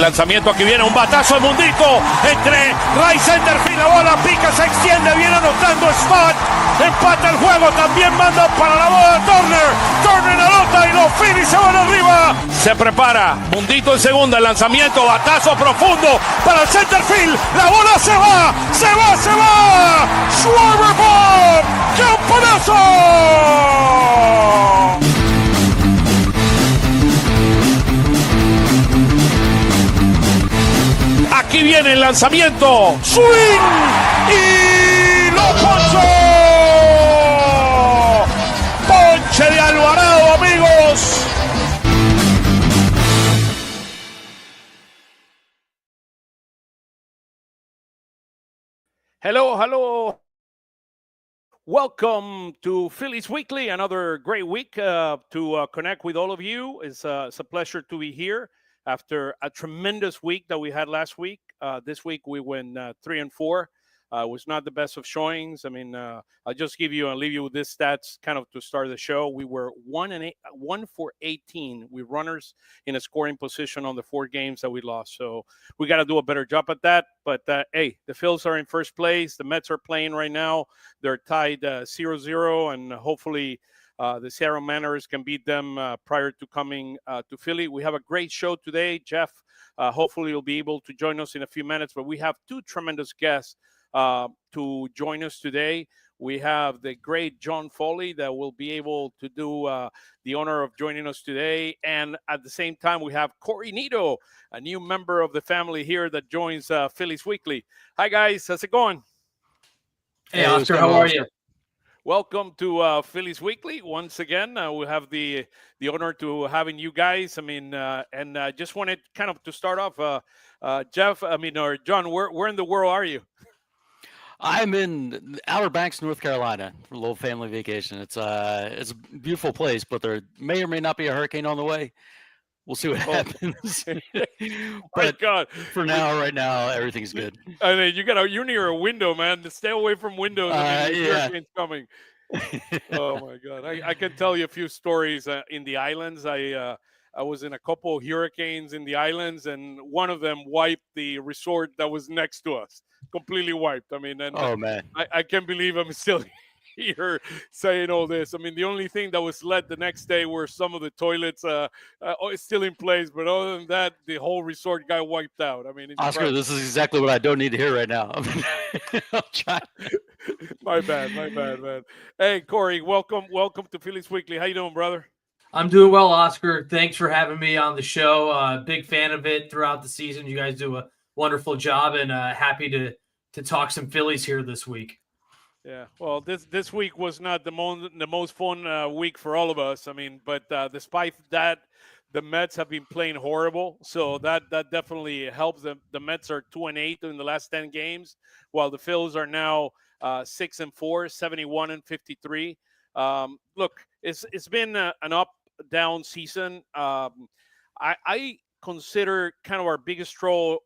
lanzamiento, aquí viene un batazo de Mundito entre right center field, la bola pica, se extiende, viene anotando Scott, empata el juego, también manda para la bola Turner anota y los Phillies se van arriba. Se prepara, Mundito en segunda, el lanzamiento, batazo profundo para el center field, la bola se va, Schwarber Bob, ¡campanazo! Aquí viene el lanzamiento, swing y lo ponchó. Ponche de Alvarado, amigos. Hello. Welcome to Phillies Weekly, another great week to connect with all of you. It's a pleasure to be here after a tremendous week that we had last week. This week we went 3-4. It was not the best of showings. I mean, I'll just leave you with this stats kind of to start the show. We were 1 for 18 with runners in a scoring position on the 4 games that we lost. So we got to do a better job at that. But, hey, the Phils are in first place. The Mets are playing right now. They're tied 0-0, and hopefully the Seattle Mariners can beat them prior to coming to Philly. We have a great show today. Jeff, hopefully, will be able to join us in a few minutes. But we have 2 tremendous guests to join us today. We have the great John Foley that will be able to do the honor of joining us today. And at the same time, we have Cory Nidoh, a new member of the family here that joins Phillies Weekly. Hi, guys. How's it going? Hey, Oscar. How are you? Welcome to Phillies Weekly. Once again, we have the honor to having you guys. I mean, and just wanted kind of to start off, Jeff, or John, where in the world are you? I'm in Outer Banks, North Carolina, for a little family vacation. It's a beautiful place, but there may or may not be a hurricane on the way. We'll see what happens. But God, right now, everything's good. I mean, you're near a window, man. Stay away from windows. Hurricane's coming. Oh my God, I can tell you a few stories in the islands. I was in a couple of hurricanes in the islands, and one of them wiped the resort that was next to us. Completely wiped. I mean, and oh man, I can't believe I'm still here saying all this. I mean, the only thing that was left the next day were some of the toilets still in place, but other than that, the whole resort got wiped out. I mean, Oscar, this is exactly what I don't need to hear right now. I'll try. My bad, man. Hey, Cory, welcome to Phillies Weekly. How you doing, brother? I'm doing well, Oscar. Thanks for having me on the show. Big fan of it throughout the season. You guys do a wonderful job, and happy to talk some Phillies here this week. Yeah, well, this week was not the most fun week for all of us. I mean, but despite that, the Mets have been playing horrible, so that definitely helps them. The Mets are 2-8 in the last 10 games, while the Phils are now 6-4, 71-53. Look, it's been an up-down season. I consider kind of our biggest struggle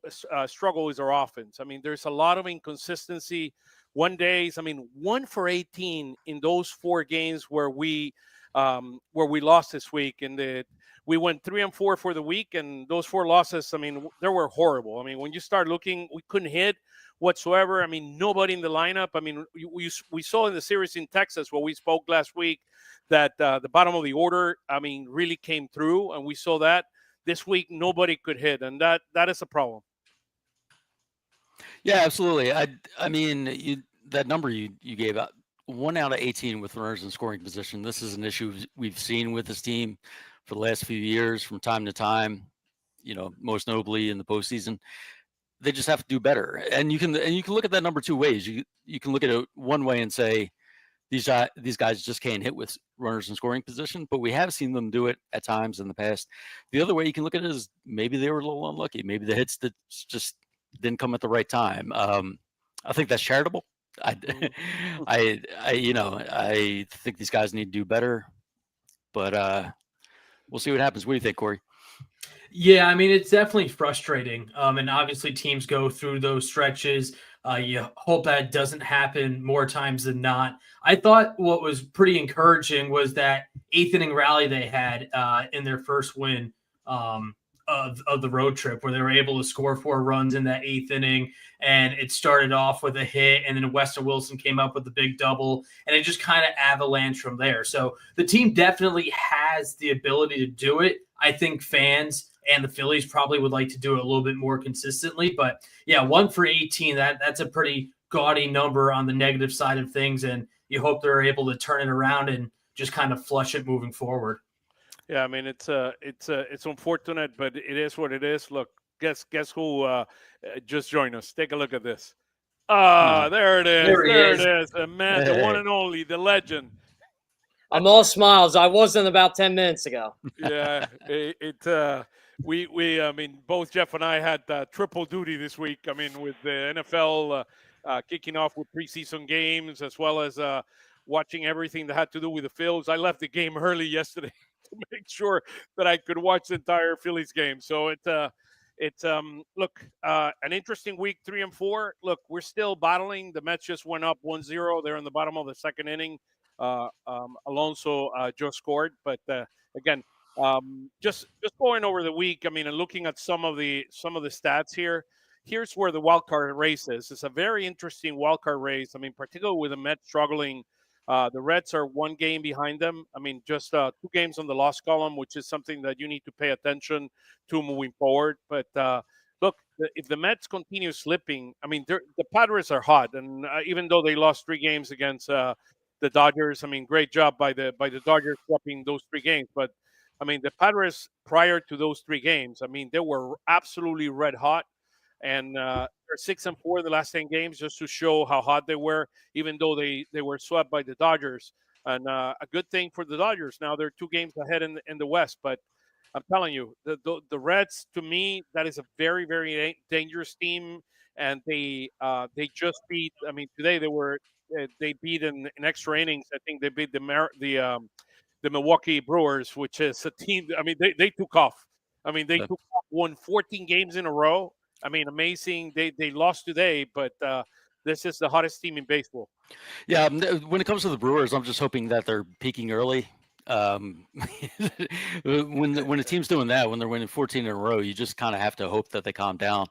is our offense. I mean, there's a lot of inconsistency. One days, I mean, 1 for 18 in those 4 games where we lost this week, and we went 3-4 for the week, and those 4 losses, I mean, they were horrible. I mean, when you start looking, we couldn't hit whatsoever. I mean, nobody in the lineup. I mean, we saw in the series in Texas where we spoke last week that the bottom of the order, I mean, really came through, and we saw that. This week, nobody could hit, and that is a problem. Yeah, absolutely. I mean, that number you gave out, 1 out of 18 with runners in scoring position. This is an issue we've seen with this team for the last few years from time to time, most notably in the postseason. They just have to do better. And you can look at that number 2 ways. You can look at it one way and say, these guys just can't hit with runners in scoring position, but we have seen them do it at times in the past. The other way you can look at it is maybe they were a little unlucky. Maybe the hits that just didn't come at the right time. I think that's charitable. I think these guys need to do better, but we'll see what happens. What do you think, Cory? Yeah, I mean, it's definitely frustrating. And obviously teams go through those stretches. You hope that doesn't happen more times than not. I thought what was pretty encouraging was that 8th inning rally they had in their first win of the road trip, where they were able to score 4 runs in that 8th inning, and it started off with a hit, and then Weston Wilson came up with a big double, and it just kind of avalanched from there. So the team definitely has the ability to do it. I think fans and the Phillies probably would like to do it a little bit more consistently, but yeah, 1 for 18, that's a pretty gaudy number on the negative side of things, and you hope they're able to turn it around and just kind of flush it moving forward. Yeah, I mean it's unfortunate, but it is what it is. Look, guess who just joined us? Take a look at this. There it is. There it is. The man, the one and only, the legend. I'm all smiles. I wasn't about 10 minutes ago. Yeah, I mean, both Jeff and I had triple duty this week. I mean, with the NFL kicking off with preseason games, as well as watching everything that had to do with the Phils. I left the game early yesterday to make sure that I could watch the entire Phillies game. So look, an interesting week, 3 and 4. Look, we're still battling. The Mets just went up 1-0. They're in the bottom of the 2nd inning. Alonso just scored, but again, just going over the week. I mean, and looking at some of the stats here. Here's where the wild card race is. It's a very interesting wild card race. I mean, particularly with the Mets struggling. The Reds are 1 game behind them. I mean, just 2 games on the loss column, which is something that you need to pay attention to moving forward. But look, if the Mets continue slipping, I mean, the Padres are hot, and even though they lost 3 games against the Dodgers, I mean, great job by the Dodgers swapping those 3 games. But I mean, the Padres prior to those 3 games, I mean, they were absolutely red hot. And they're 6 and 4 in the last 10 games, just to show how hot they were, even though they were swept by the Dodgers. And a good thing for the Dodgers. Now they're 2 games ahead in the West. But I'm telling you, the Reds, to me, that is a very, very dangerous team. And they just beat. I mean, today they beat in extra innings. I think they beat the Milwaukee Brewers, which is a team. I mean, they took off. I mean, they won 14 games in a row. I mean, amazing. They lost today, but this is the hottest team in baseball. Yeah, when it comes to the Brewers, I'm just hoping that they're peaking early. When a team's doing that, when they're winning 14 in a row, you just kind of have to hope that they calm down.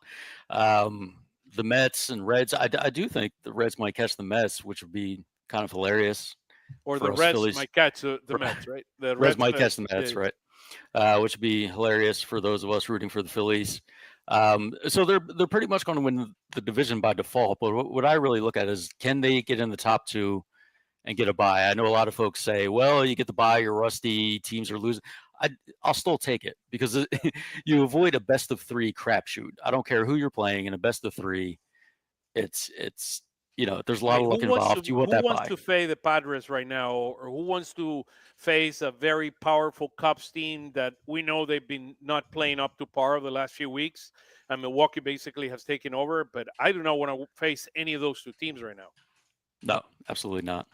The Mets and Reds, I do think the Reds might catch the Mets, which would be kind of hilarious. Or the Reds Phillies might catch the Mets, right? The Reds might catch the Mets, right? Which would be hilarious for those of us rooting for the Phillies. So they're pretty much going to win the division by default. But what I really look at is, can they get in the top 2 and get a bye? I know a lot of folks say, well, you get the bye, you're rusty, teams are losing. I'll still take it, because you avoid a best of 3 crapshoot. I don't care who you're playing in a best of 3. It's there's a lot of luck involved. You want that bye. Who wants to face the Padres right now, or who wants to face a very powerful Cubs team that we know they've been not playing up to par over the last few weeks, and Milwaukee basically has taken over? But I do not want to face any of those 2 teams right now. No, absolutely not.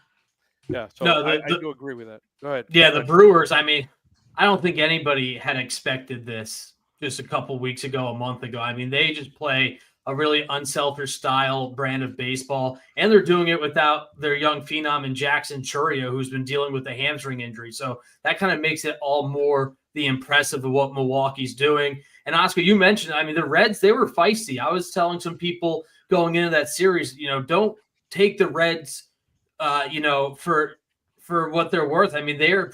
Yeah, so I do agree with that. Go ahead. Yeah, the Brewers, I mean, I don't think anybody had expected this just a couple weeks ago, a month ago. I mean, they just play a really unselfish style brand of baseball, and they're doing it without their young phenom in Jackson Chourio, who's been dealing with a hamstring injury. So that kind of makes it all more the impressive of what Milwaukee's doing. And Oscar, you mentioned, I mean, the Reds, they were feisty. I was telling some people going into that series, don't take the Reds, for what they're worth. I mean, they are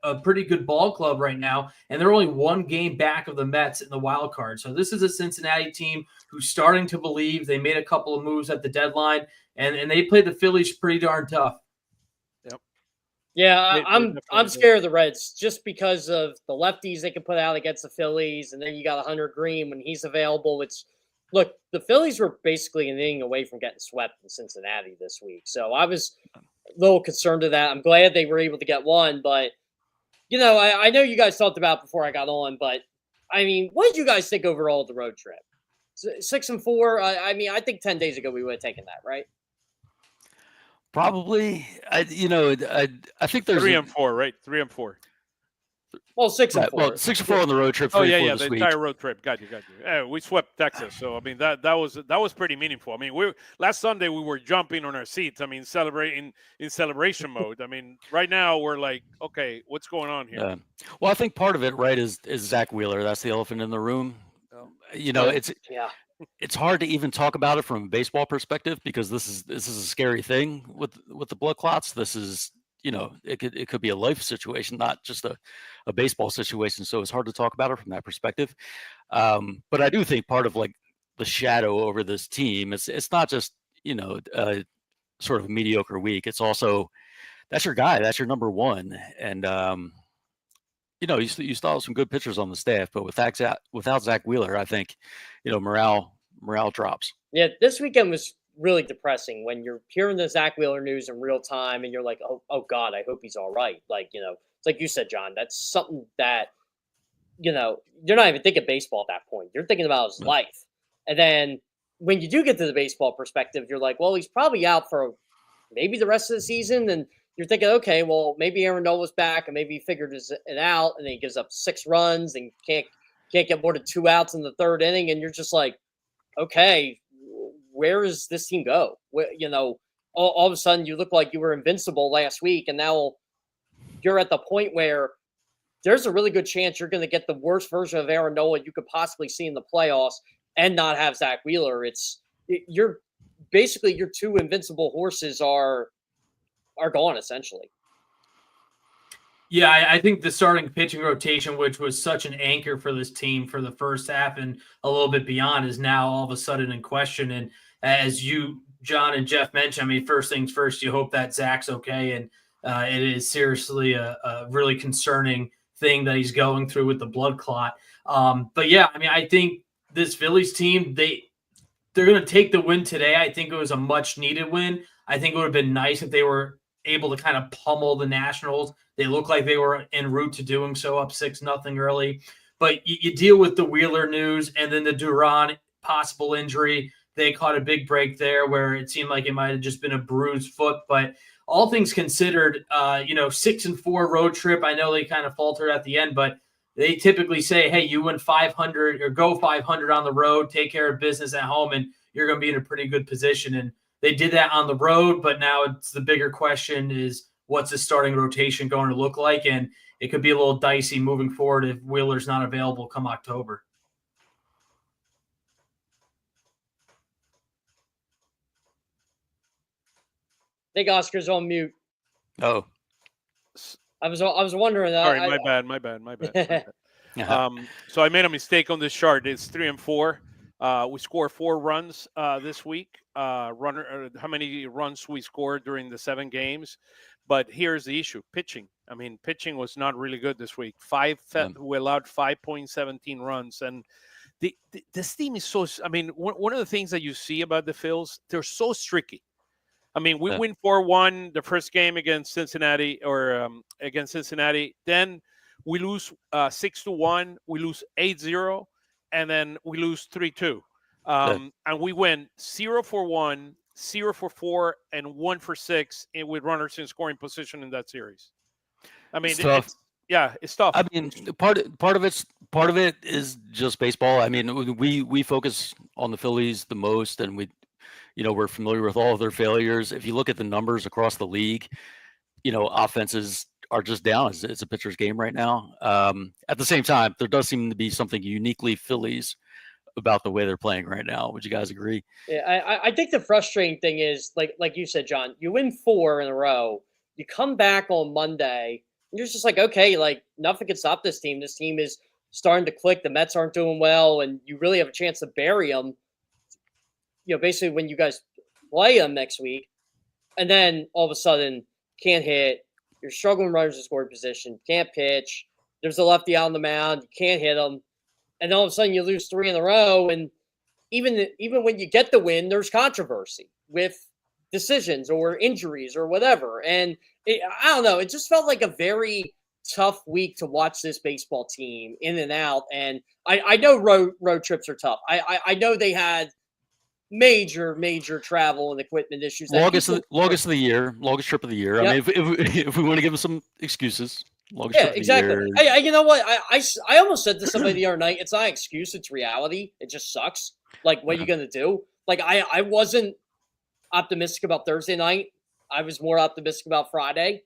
a pretty good ball club right now, and they're only 1 game back of the Mets in the wild card. So this is a Cincinnati team who's starting to believe. They made a couple of moves at the deadline, and they played the Phillies pretty darn tough. Yep. Yeah, I'm scared of the Reds just because of the lefties they can put out against the Phillies, and then you got Hunter Green when he's available. Look, the Phillies were basically an inning away from getting swept in Cincinnati this week, so I was a little concerned of that. I'm glad they were able to get one, but I know you guys talked about before I got on, but I mean, what did you guys think overall of the road trip? 6 and 4. I mean, I think 10 days ago we would have taken that, right? Probably. I think there's 3 and 4, right? 3 and 4. Well, 6-4. Well, 6-4 on the road trip. Oh 3-4 yeah, this the week. entire road trip. Got you. We swept Texas, so I mean that was pretty meaningful. I mean, last Sunday we were jumping on our seats. I mean, celebrating in celebration mode. I mean, right now we're like, okay, what's going on here? Yeah. Well, I think part of it, right, is Zach Wheeler. That's the elephant in the room. You know, it's hard to even talk about it from a baseball perspective because this is a scary thing with the blood clots. This is, you know, it could be a life situation, not just a baseball situation. So it's hard to talk about it from that perspective. But I do think part of like the shadow over this team, it's not just, you know, sort of a mediocre week. It's also, that's your guy, that's your number one. And, you know, you still have some good pitchers on the staff, but without Zach Wheeler, I think, you know, morale drops. Yeah, this weekend was really depressing when you're hearing the Zach Wheeler news in real time and you're like, oh God, I hope he's all right. Like, you know, it's like you said, John, that's something that, you know, you're not even thinking baseball at that point. You're thinking about his life. And then when you do get to the baseball perspective, you're like, well, he's probably out for maybe the rest of the season. And you're thinking, okay, well, maybe Aaron Nola's back and maybe he figured it out and then he gives up 6 runs and can't get more than 2 outs in the 3rd inning. And you're just like, okay, where does this team go? You know, all of a sudden you look like you were invincible last week, and now you're at the point where there's a really good chance you're going to get the worst version of Aaron Nola you could possibly see in the playoffs and not have Zach Wheeler. You're basically your 2 invincible horses are gone essentially. Yeah, I think the starting pitching rotation, which was such an anchor for this team for the first half and a little bit beyond, is now all of a sudden in question. And as you, John and Jeff mentioned, I mean, first things first, you hope that Zach's okay. And it is seriously a really concerning thing that he's going through with the blood clot. But yeah, I mean, I think this Phillies team, they're going to take the win today. I think it was a much needed win. I think it would have been nice if they were able to kind of pummel the Nationals. They look like they were en route to doing so, up 6-0 early. But you deal with the Wheeler news and then the Duran possible injury. They caught a big break there where it seemed like it might have just been a bruised foot. But all things considered, 6-4 road trip. I know they kind of faltered at the end, but they typically say, hey, you win 500 or go 500 on the road, take care of business at home, and you're going to be in a pretty good position. And they did that on the road, but now it's the bigger question is what's the starting rotation going to look like? And it could be a little dicey moving forward if Wheeler's not available come October. I think Oscar's on mute. Oh, I was wondering that. Sorry, my bad. So I made a mistake on this chart. It's 3 and 4. We scored 4 runs this week. How many runs we scored during the 7 games? But here's the issue: pitching. I mean, pitching was not really good this week. We allowed 5.17 runs, and this team is so. I mean, one of the things that you see about the Phils, they're so streaky. I mean, we win 4-1 the first game against Cincinnati, Then we lose 6-1. We lose 8-0, and then we lose 3-2. And we win 0-1, 0-4, and 1-6 with runners in scoring position in that series. I mean, it's tough. I mean, part of it is just baseball. I mean, we focus on the Phillies the most, and we're familiar with all of their failures. If you look at the numbers across the league, offenses are just down. It's a pitcher's game right now. At the same time, there does seem to be something uniquely Phillies about the way they're playing right now. Would you guys agree? Yeah, I think the frustrating thing is, like you said, John, you win 4 in a row. You come back on Monday, and you're just like, okay, like nothing can stop this team. This team is starting to click. The Mets aren't doing well, and you really have a chance to bury them. Basically when you guys play them next week, and then all of a sudden can't hit. You're struggling runners in scoring position, can't pitch. There's a lefty out on the mound, you can't hit them, and all of a sudden you lose 3 in a row. And even when you get the win, there's controversy with decisions or injuries or whatever. And I don't know. It just felt like a very tough week to watch this baseball team in and out. And I know road trips are tough. I know they had major travel and equipment issues. Longest trip of the year. Yep. I mean, if we want to give them some excuses. Long Yeah, stretch of exactly. years. You know what? I almost said to somebody the other night, it's not an excuse, it's reality. It just sucks. Like, what are you going to do? Like, I wasn't optimistic about Thursday night. I was more optimistic about Friday.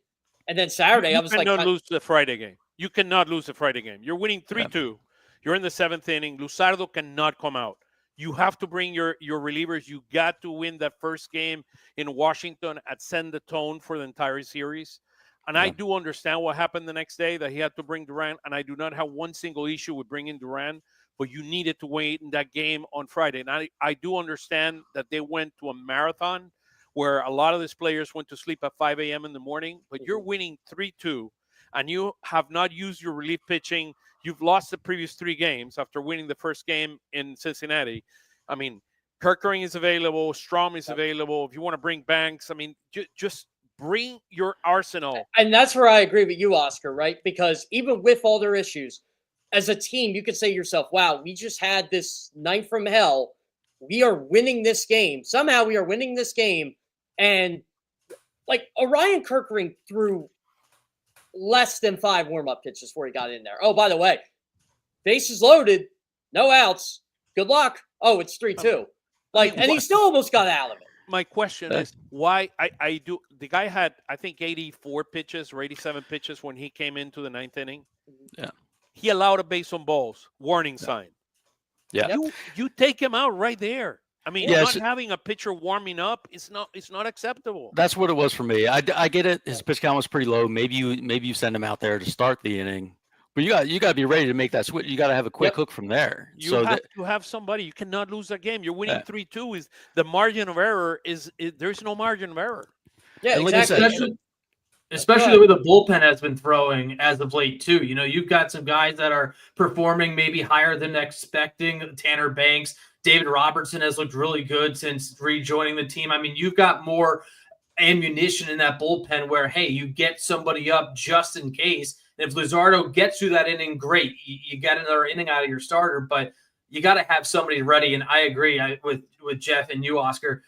And then Saturday, You I was like, cannot lose the Friday game. You cannot lose the Friday game. You're winning 3-2. You're in the 7th inning. Luzardo cannot come out. You have to bring your relievers. You got to win that first game in Washington and set the tone for the entire series. And I do understand what happened the next day, that he had to bring Duran, and I do not have one single issue with bringing Duran, but you needed to wait in that game on Friday. And I do understand that they went to a marathon where a lot of these players went to sleep at 5 a.m. in the morning, but you're winning 3-2, and you have not used your relief pitching. You've lost the previous 3 games after winning the first game in Cincinnati. I mean, Kerr is available, Strom is available. If you want to bring Banks, I mean, just bring your arsenal. And that's where I agree with you, Oscar, right? Because even with all their issues, as a team, you could say to yourself, wow, we just had this night from hell. We are winning this game. Somehow we are winning this game. And like Orion Kerr threw less than 5 warm-up pitches before he got in there. Oh, by the way, bases loaded, no outs. Good luck. Oh, it's 3-2. Like, and he still almost got out of it. My question is why the guy had, I think, 84 pitches or 87 pitches when he came into the 9th inning. Yeah. He allowed a base on balls, warning sign. Yeah. You take him out right there. I mean, not having a pitcher warming up it's not acceptable. That's what it was for me. I get it. His pitch count was pretty low. Maybe you send him out there to start the inning, but you got to be ready to make that switch. You got to have a quick hook from there. You have to have somebody. You cannot lose that game. You're winning 3-2. Is the margin of error there's no margin of error. Yeah, and exactly. Especially the way the bullpen has been throwing as of late, too. You know, you've got some guys that are performing maybe higher than expecting. Tanner Banks, David Robertson has looked really good since rejoining the team. I mean, you've got more ammunition in that bullpen where, hey, you get somebody up just in case. And if Luzardo gets through that inning, great. You got another inning out of your starter, but you got to have somebody ready. And I agree with Jeff and you, Oscar.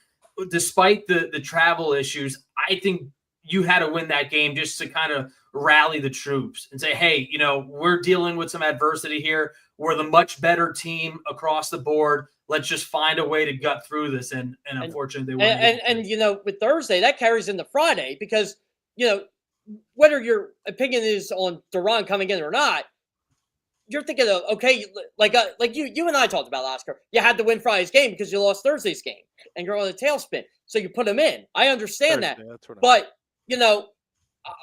Despite the travel issues, I think you had to win that game just to kind of rally the troops and say, hey, you know, we're dealing with some adversity here. We're the much better team across the board. Let's just find a way to gut through this. And unfortunately, they wouldn't. And you know, with Thursday, that carries into Friday because, you know, whether your opinion is on Duran coming in or not, you're thinking of, okay, like you and I talked about, Oscar, you had to win Friday's game because you lost Thursday's game and you're on a tailspin. So you put him in. I understand that. But, you know,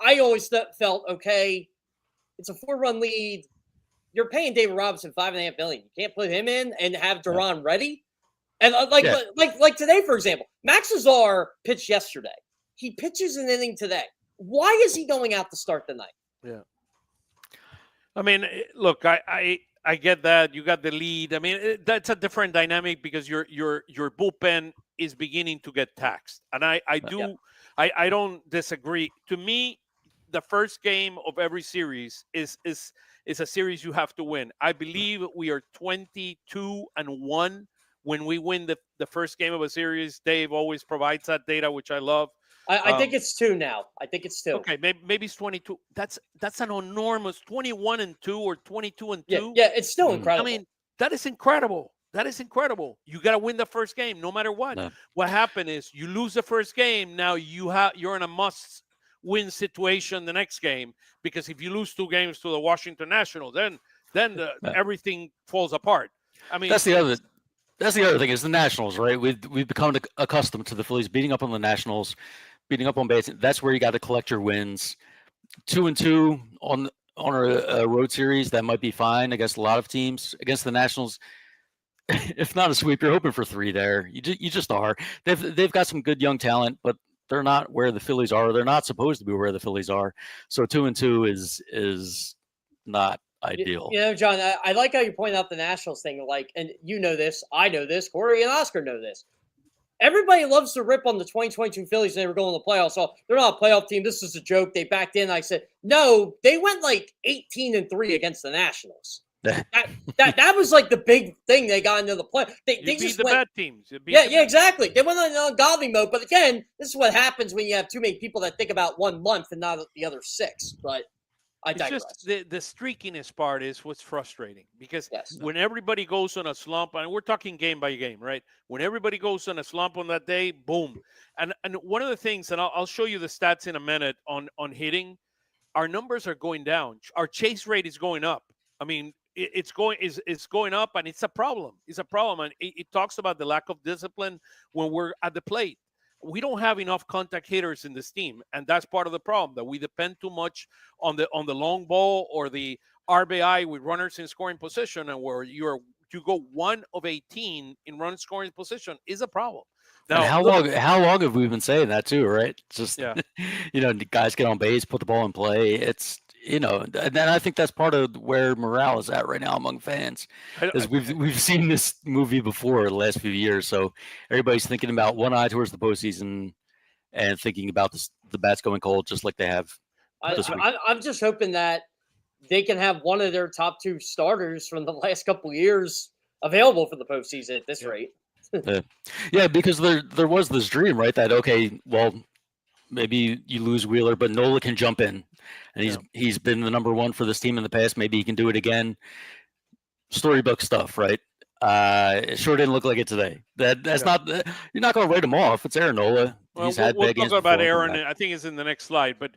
I always felt, okay, it's a 4-run lead. You're paying David Robinson $5.5 million. You can't put him in and have Duran ready. And like today, for example, Max Azar pitched yesterday. He pitches an inning today. Why is he going out to start the night? Yeah. I mean, look, I get that you got the lead. I mean, that's a different dynamic because your bullpen is beginning to get taxed, and I don't disagree. To me, the first game of every series is a series you have to win. I believe we are 22-1 when we win the first game of a series. Dave always provides that data, which I love. I think it's 2 now. I think it's 2. Okay, maybe it's 22. That's an enormous 21-2 or 22-2. Yeah, it's still incredible. I mean, that is incredible. That is incredible. You got to win the first game, no matter what. No. What happened is you lose the first game. Now you're in a must-win situation the next game because if you lose 2 games to the Washington Nationals, then everything falls apart. I mean, that's the other thing is the Nationals, right? We've become accustomed to the Phillies beating up on the Nationals, beating up on base. That's where you got to collect your wins. 2-2 on a road series, that might be fine against a lot of teams. Against the Nationals, if not a sweep, you're hoping for 3 there. You just are. They've got some good young talent, but they're not where the Phillies are. They're not supposed to be where the Phillies are. So 2-2 is not ideal. You know, John, I like how you point out the Nationals thing. Like, and you know this, I know this, Cory and Oscar know this. Everybody loves to rip on the 2022 Phillies and they were going to the playoffs. So they're not a playoff team. This is a joke. They backed in. I said, no, they went like 18-3 against the Nationals. that was like the big thing they got into the play. They just the went, bad teams. Yeah, exactly. They went on ungodly mode. But again, this is what happens when you have too many people that think about 1 month and not the other 6. But I It's digress. just the streakiness part is what's frustrating because Yes. when everybody goes on a slump, and we're talking game by game, right? When everybody goes on a slump on that day, boom. And one of the things, and I'll show you the stats in a minute on hitting, our numbers are going down. Our chase rate is going up. I mean, it's going up, and it's a problem. It's a problem, and it talks about the lack of discipline when we're at the plate. We don't have enough contact hitters in this team, and that's part of the problem, that we depend too much on the long ball or the RBI with runners in scoring position, and where you go 1 of 18 in run scoring position is a problem. And Now, how long have we been saying that too, right? It's just yeah, the guys get on base, put the ball in play. It's and then I think that's part of where morale is at right now among fans, is we've seen this movie before the last few years, so everybody's thinking about one eye towards the postseason and thinking about the bats going cold, just like they have this week. I'm just hoping that they can have one of their top 2 starters from the last couple of years available for the postseason at this rate. Yeah, because there was this dream, right? That well, maybe you lose Wheeler, but Nola can jump in, and he's been the number 1 for this team in the past. Maybe he can do it again. Storybook stuff, right? It sure didn't look like it today. That's not. You're not going to write him off. It's Aaron Nola. Well, He's had we'll bad games talk about before. Aaron. I think it's in the next slide, but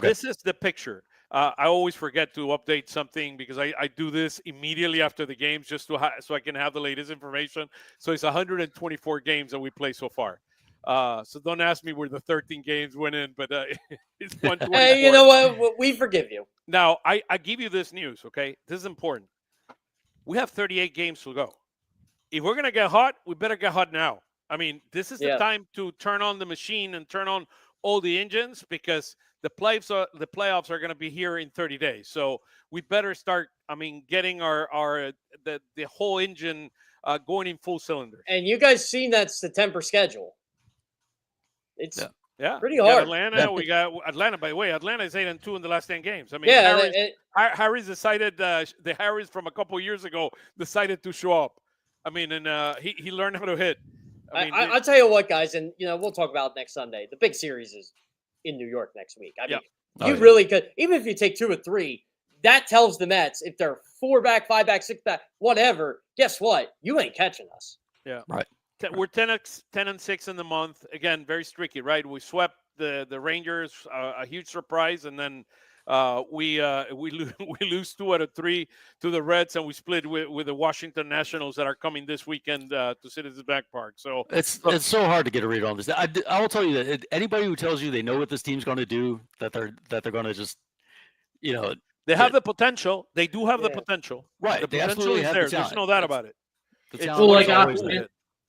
this is the picture. I always forget to update something because I do this immediately after the games just so I can have the latest information. So it's 124 games that we play so far. So don't ask me where the 13 games went in, but it's 124. Hey, you know what? We forgive you. Now, I give you this news, okay? This is important. We have 38 games to go. If we're going to get hot, we better get hot now. I mean, this is the time to turn on the machine and turn on all the engines, because the playoffs are going to be here in 30 days. So we better start, getting the whole engine going in full cylinders. And you guys seen that September schedule. It's pretty we got hard. Atlanta. We got Atlanta, by the way. Atlanta is 8-2 in the last 10 games. Harris decided, the Harris from a couple of years ago decided to show up. And he learned how to hit. I'll tell you what, guys, and we'll talk about it next Sunday. The big series is in New York next week. You really could, even if you take 2 or 3, that tells the Mets, if they're 4 back, 5 back, 6 back, whatever, guess what? You ain't catching us. Yeah. Right. We're 10-6 in the month. Again, very streaky, right? We swept the Rangers, a huge surprise, and then we lose 2 out of 3 to the Reds, and we split with the Washington Nationals that are coming this weekend to Citizens Bank Park. So it's so hard to get a read on this. I will tell you that anybody who tells you they know what this team's going to do, that they're going to just, they have the potential. They do have the potential. Right. The they potential is there. There's no doubt about it.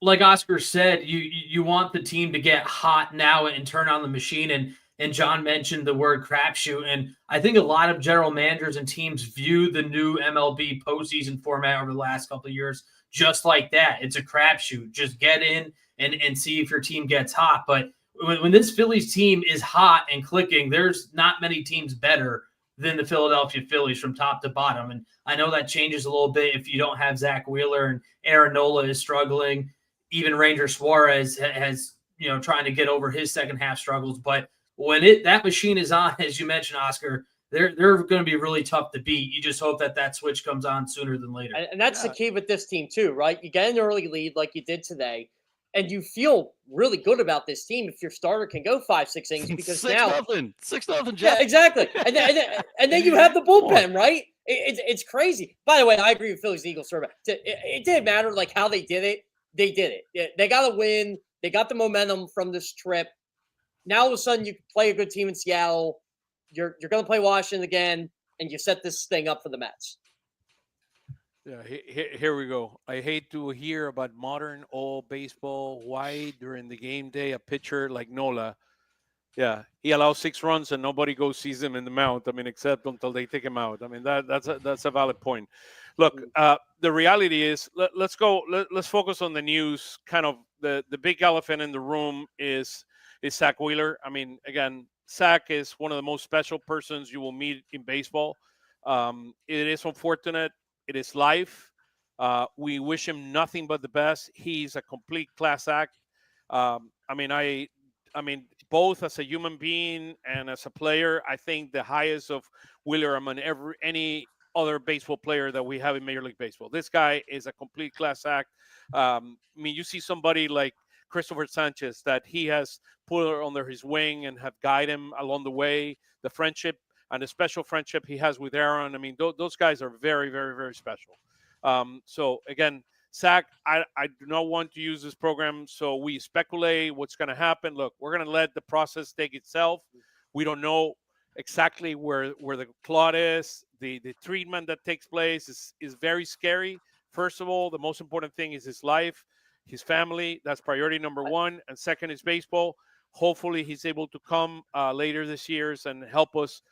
Like Oscar said, you want the team to get hot now and turn on the machine. And John mentioned the word crapshoot. And I think a lot of general managers and teams view the new MLB postseason format over the last couple of years just like that. It's a crapshoot. Just get in and see if your team gets hot. But when this Phillies team is hot and clicking, there's not many teams better than the Philadelphia Phillies from top to bottom. And I know that changes a little bit if you don't have Zach Wheeler and Aaron Nola is struggling. Even Ranger Suarez has trying to get over his second half struggles. But when that machine is on, as you mentioned, Oscar, they're going to be really tough to beat. You just hope that switch comes on sooner than later. And that's the key with this team too, right? You get an early lead like you did today, and you feel really good about this team if your starter can go 5-6 innings, because 6-0, yeah, exactly. And then you have the bullpen, right? It's crazy. By the way, I agree with Phillies Eagles survey. It didn't matter like how they did it. They did it. They got a win. They got the momentum from this trip. Now all of a sudden you play a good team in Seattle. You're going to play Washington again, and you set this thing up for the Mets. Yeah, here we go. I hate to hear about modern old baseball. Why during the game day a pitcher like Nola, he allows 6 runs and nobody goes sees him in the mound. Except until they take him out. That's a valid point. Look, the reality is, let's go. Let's focus on the news. Kind of the big elephant in the room is Zach Wheeler. Again, Zach is one of the most special persons you will meet in baseball. It is unfortunate. It is life. We wish him nothing but the best. He's a complete class act. both as a human being and as a player, I think the highest of Wheeler among any other baseball player that we have in Major League Baseball. This guy is a complete class act. I mean, you see somebody like Christopher Sanchez that he has put under his wing and have guided him along the way. The friendship and the special friendship he has with Aaron. I mean, those guys are very, very, very special. So again, Zach, I do not want to use this program so we speculate what's going to happen. Look, we're going to let the process take itself. We don't know exactly where the clot is. The treatment that takes place is very scary. First of all, the most important thing is his life, his family. That's priority number one. And second is baseball. Hopefully he's able to come later this year and help us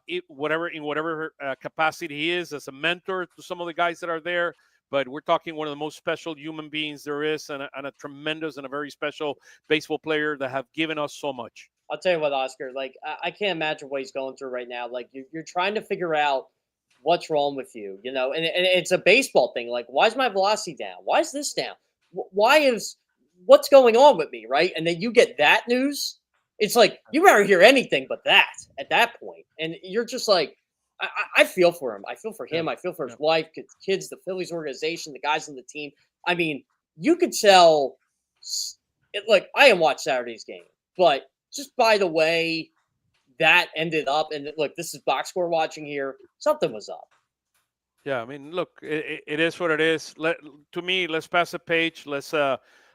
in whatever capacity he is as a mentor to some of the guys that are there. But we're talking one of the most special human beings there is, and a tremendous and a very special baseball player that have given us so much. I'll tell you what, Oscar, like, I can't imagine what he's going through right now. Like, you're trying to figure out what's wrong with you, you know, and it's a baseball thing. Like, why is my velocity down? Why is this down? What's going on with me, right? And then you get that news. It's like, you better hear anything but that at that point. And you're just like, I feel for him. I feel for him. I feel for his wife, kids, the Phillies organization, the guys on the team. I mean, you could tell. Look, I didn't watch Saturday's game, but just by the way that ended up, and look, this is box score watching here. Something was up. Yeah, I mean, look, it is what it is. To me, let's pass the page. Let's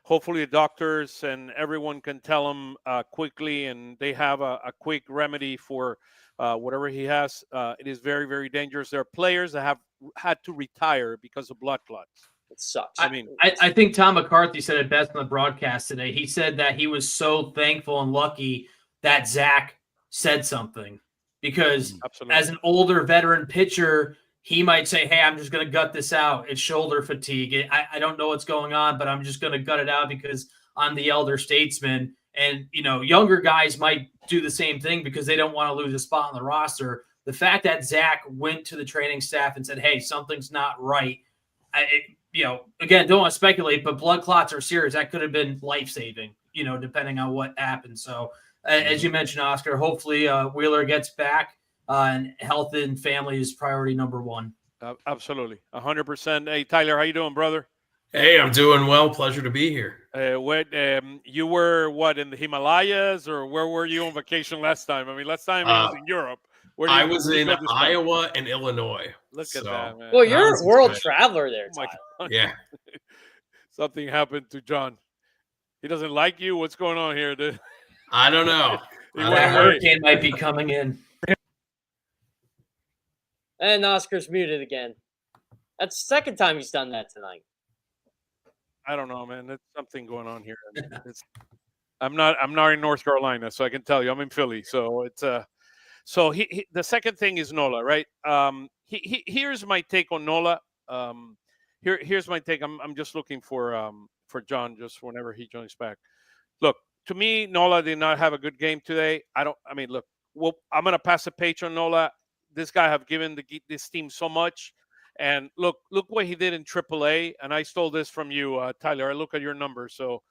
hopefully the doctors and everyone can tell him quickly, and they have a quick remedy for whatever he has. It is very, very dangerous. There are players that have had to retire because of blood clots. It sucks. I think Tom McCarthy said it best on the broadcast today. He said that he was so thankful and lucky that Zach said something, because as an older veteran pitcher, he might say, hey, I'm just going to gut this out. It's shoulder fatigue. I don't know what's going on, but I'm just going to gut it out because I'm the elder statesman. And, you know, younger guys might do the same thing because they don't want to lose a spot on the roster. The fact that Zach went to the training staff and said, hey, something's not right. Again, don't want to speculate, but blood clots are serious. That could have been life-saving, you know, depending on what happened. So, as you mentioned, Oscar, hopefully Wheeler gets back, and health and family is priority number one. Absolutely. 100%. Hey, Tyler, how you doing, brother? Hey, I'm doing well. Pleasure to be here. You were in the Himalayas, or where were you on vacation last time? I mean, last time I was in Europe. I was in Iowa and Illinois. Look at that, man. Well, you're a world traveler there, Tyler. Yeah. Something happened to John. He doesn't like you. What's going on here, dude? I don't know. That hurricane might be coming in. And Oscar's muted again. That's the second time he's done that tonight. I don't know, man. There's something going on here. I'm not in North Carolina, so I can tell you I'm in Philly. So it's So the second thing is Nola, right? Here's my take on Nola. Here's my take. I'm just looking for John just whenever he joins back. Look, to me, Nola did not have a good game today. Look, I'm gonna pass the page on Nola. This guy have given this team so much, and look what he did in AAA. And I stole this from you, Tyler. I look at your numbers, so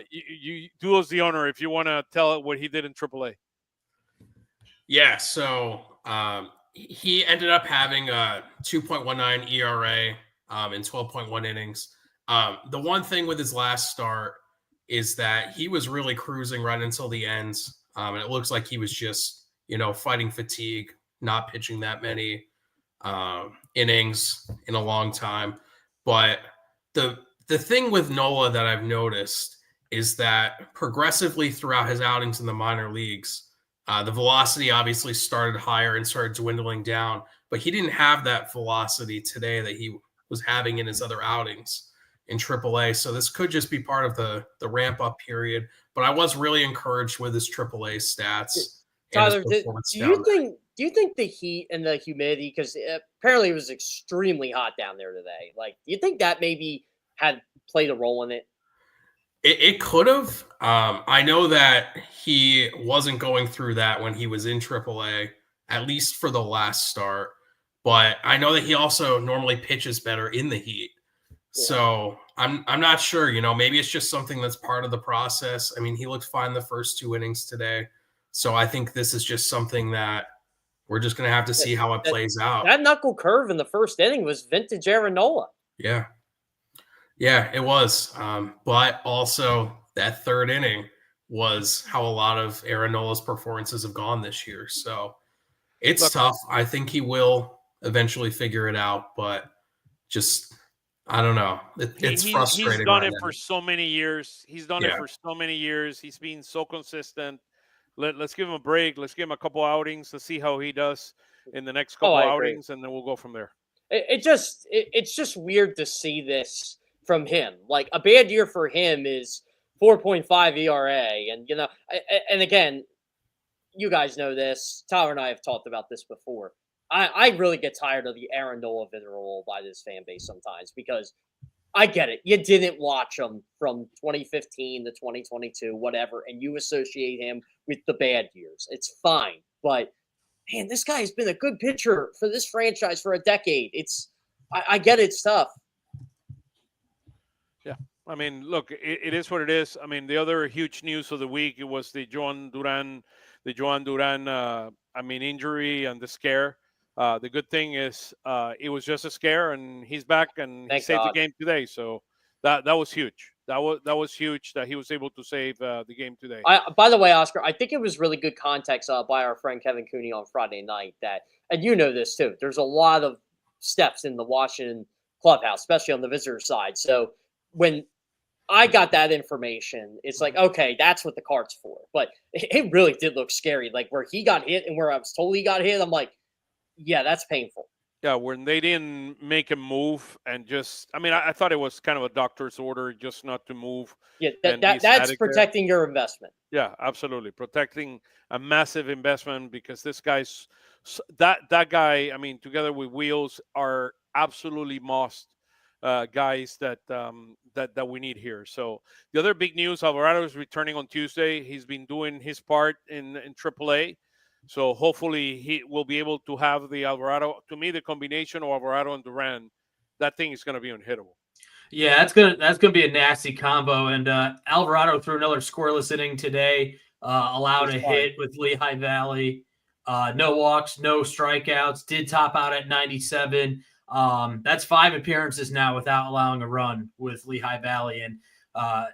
you do us the honor if you want to tell what he did in AAA. Yeah, so he ended up having a 2.19 ERA in 12.1 innings. The one thing with his last start is that he was really cruising right until the end, and it looks like he was just, fighting fatigue, not pitching that many innings in a long time. But the thing with Nola that I've noticed is that progressively throughout his outings in the minor leagues, the velocity obviously started higher and started dwindling down, but he didn't have that velocity today that he was having in his other outings in AAA. So this could just be part of the ramp-up period. But I was really encouraged with his AAA stats. Tyler, do you think the heat and the humidity, because apparently it was extremely hot down there today, like, do you think that maybe had played a role in it? It could have. I know that he wasn't going through that when he was in AAA, at least for the last start. But I know that he also normally pitches better in the heat. Yeah. So I'm not sure. You know, maybe it's just something that's part of the process. I mean, he looked fine the first 2 innings today, so I think this is just something that we're just going to have to see how it plays out. That knuckle curve in the first inning was vintage Nola. Yeah. Yeah, it was. But also that third inning was how a lot of Nola's performances have gone this year. So it's tough. I think he will eventually figure it out, but just, I don't know. It's frustrating. He's done it for so many years. He's done it Yeah. for so many years. He's been so consistent. Let's give him a break. Let's give him a couple outings to see how he does in the next couple outings, and then we'll go from there. It's just weird to see this from him. Like, a bad year for him is 4.5 ERA, and and again, you guys know this. Tyler and I have talked about this before. I really get tired of the Nola vitriol by this fan base sometimes, because I get it. You didn't watch him from 2015 to 2022, whatever, and you associate him with the bad years. It's fine, but man, this guy has been a good pitcher for this franchise for a decade. I get it's tough. Yeah. I mean, look, it is what it is. I mean, the other huge news of the week, it was the Joan Duran, injury and the scare. The good thing is it was just a scare, and he's back, and he saved the game today. So that was huge. That was huge that he was able to save the game today. By the way, Oscar, I think it was really good context by our friend Kevin Cooney on Friday night that, and you know this too, there's a lot of steps in the Washington clubhouse, especially on the visitor side. So when I got that information, it's like, okay, that's what the card's for. But it really did look scary. Like, where he got hit and where I was told he got hit, I'm like, yeah, that's painful. Yeah, when they didn't make a move and just, I mean, I thought it was kind of a doctor's order just not to move. Yeah, that's protecting your investment. Yeah, absolutely. Protecting a massive investment, because this guy's, that guy, I mean, together with Wheels, are absolutely must guys that we need here. So the other big news, Alvarado is returning on Tuesday. He's been doing his part in AAA. So hopefully he will be able to have the Alvarado. To me, the combination of Alvarado and Duran, that thing is going to be unhittable. Yeah, that's gonna be a nasty combo. And Alvarado threw another scoreless inning today, allowed a hit with Lehigh Valley. No walks, no strikeouts. Did top out at 97. That's 5 appearances now without allowing a run with Lehigh Valley. And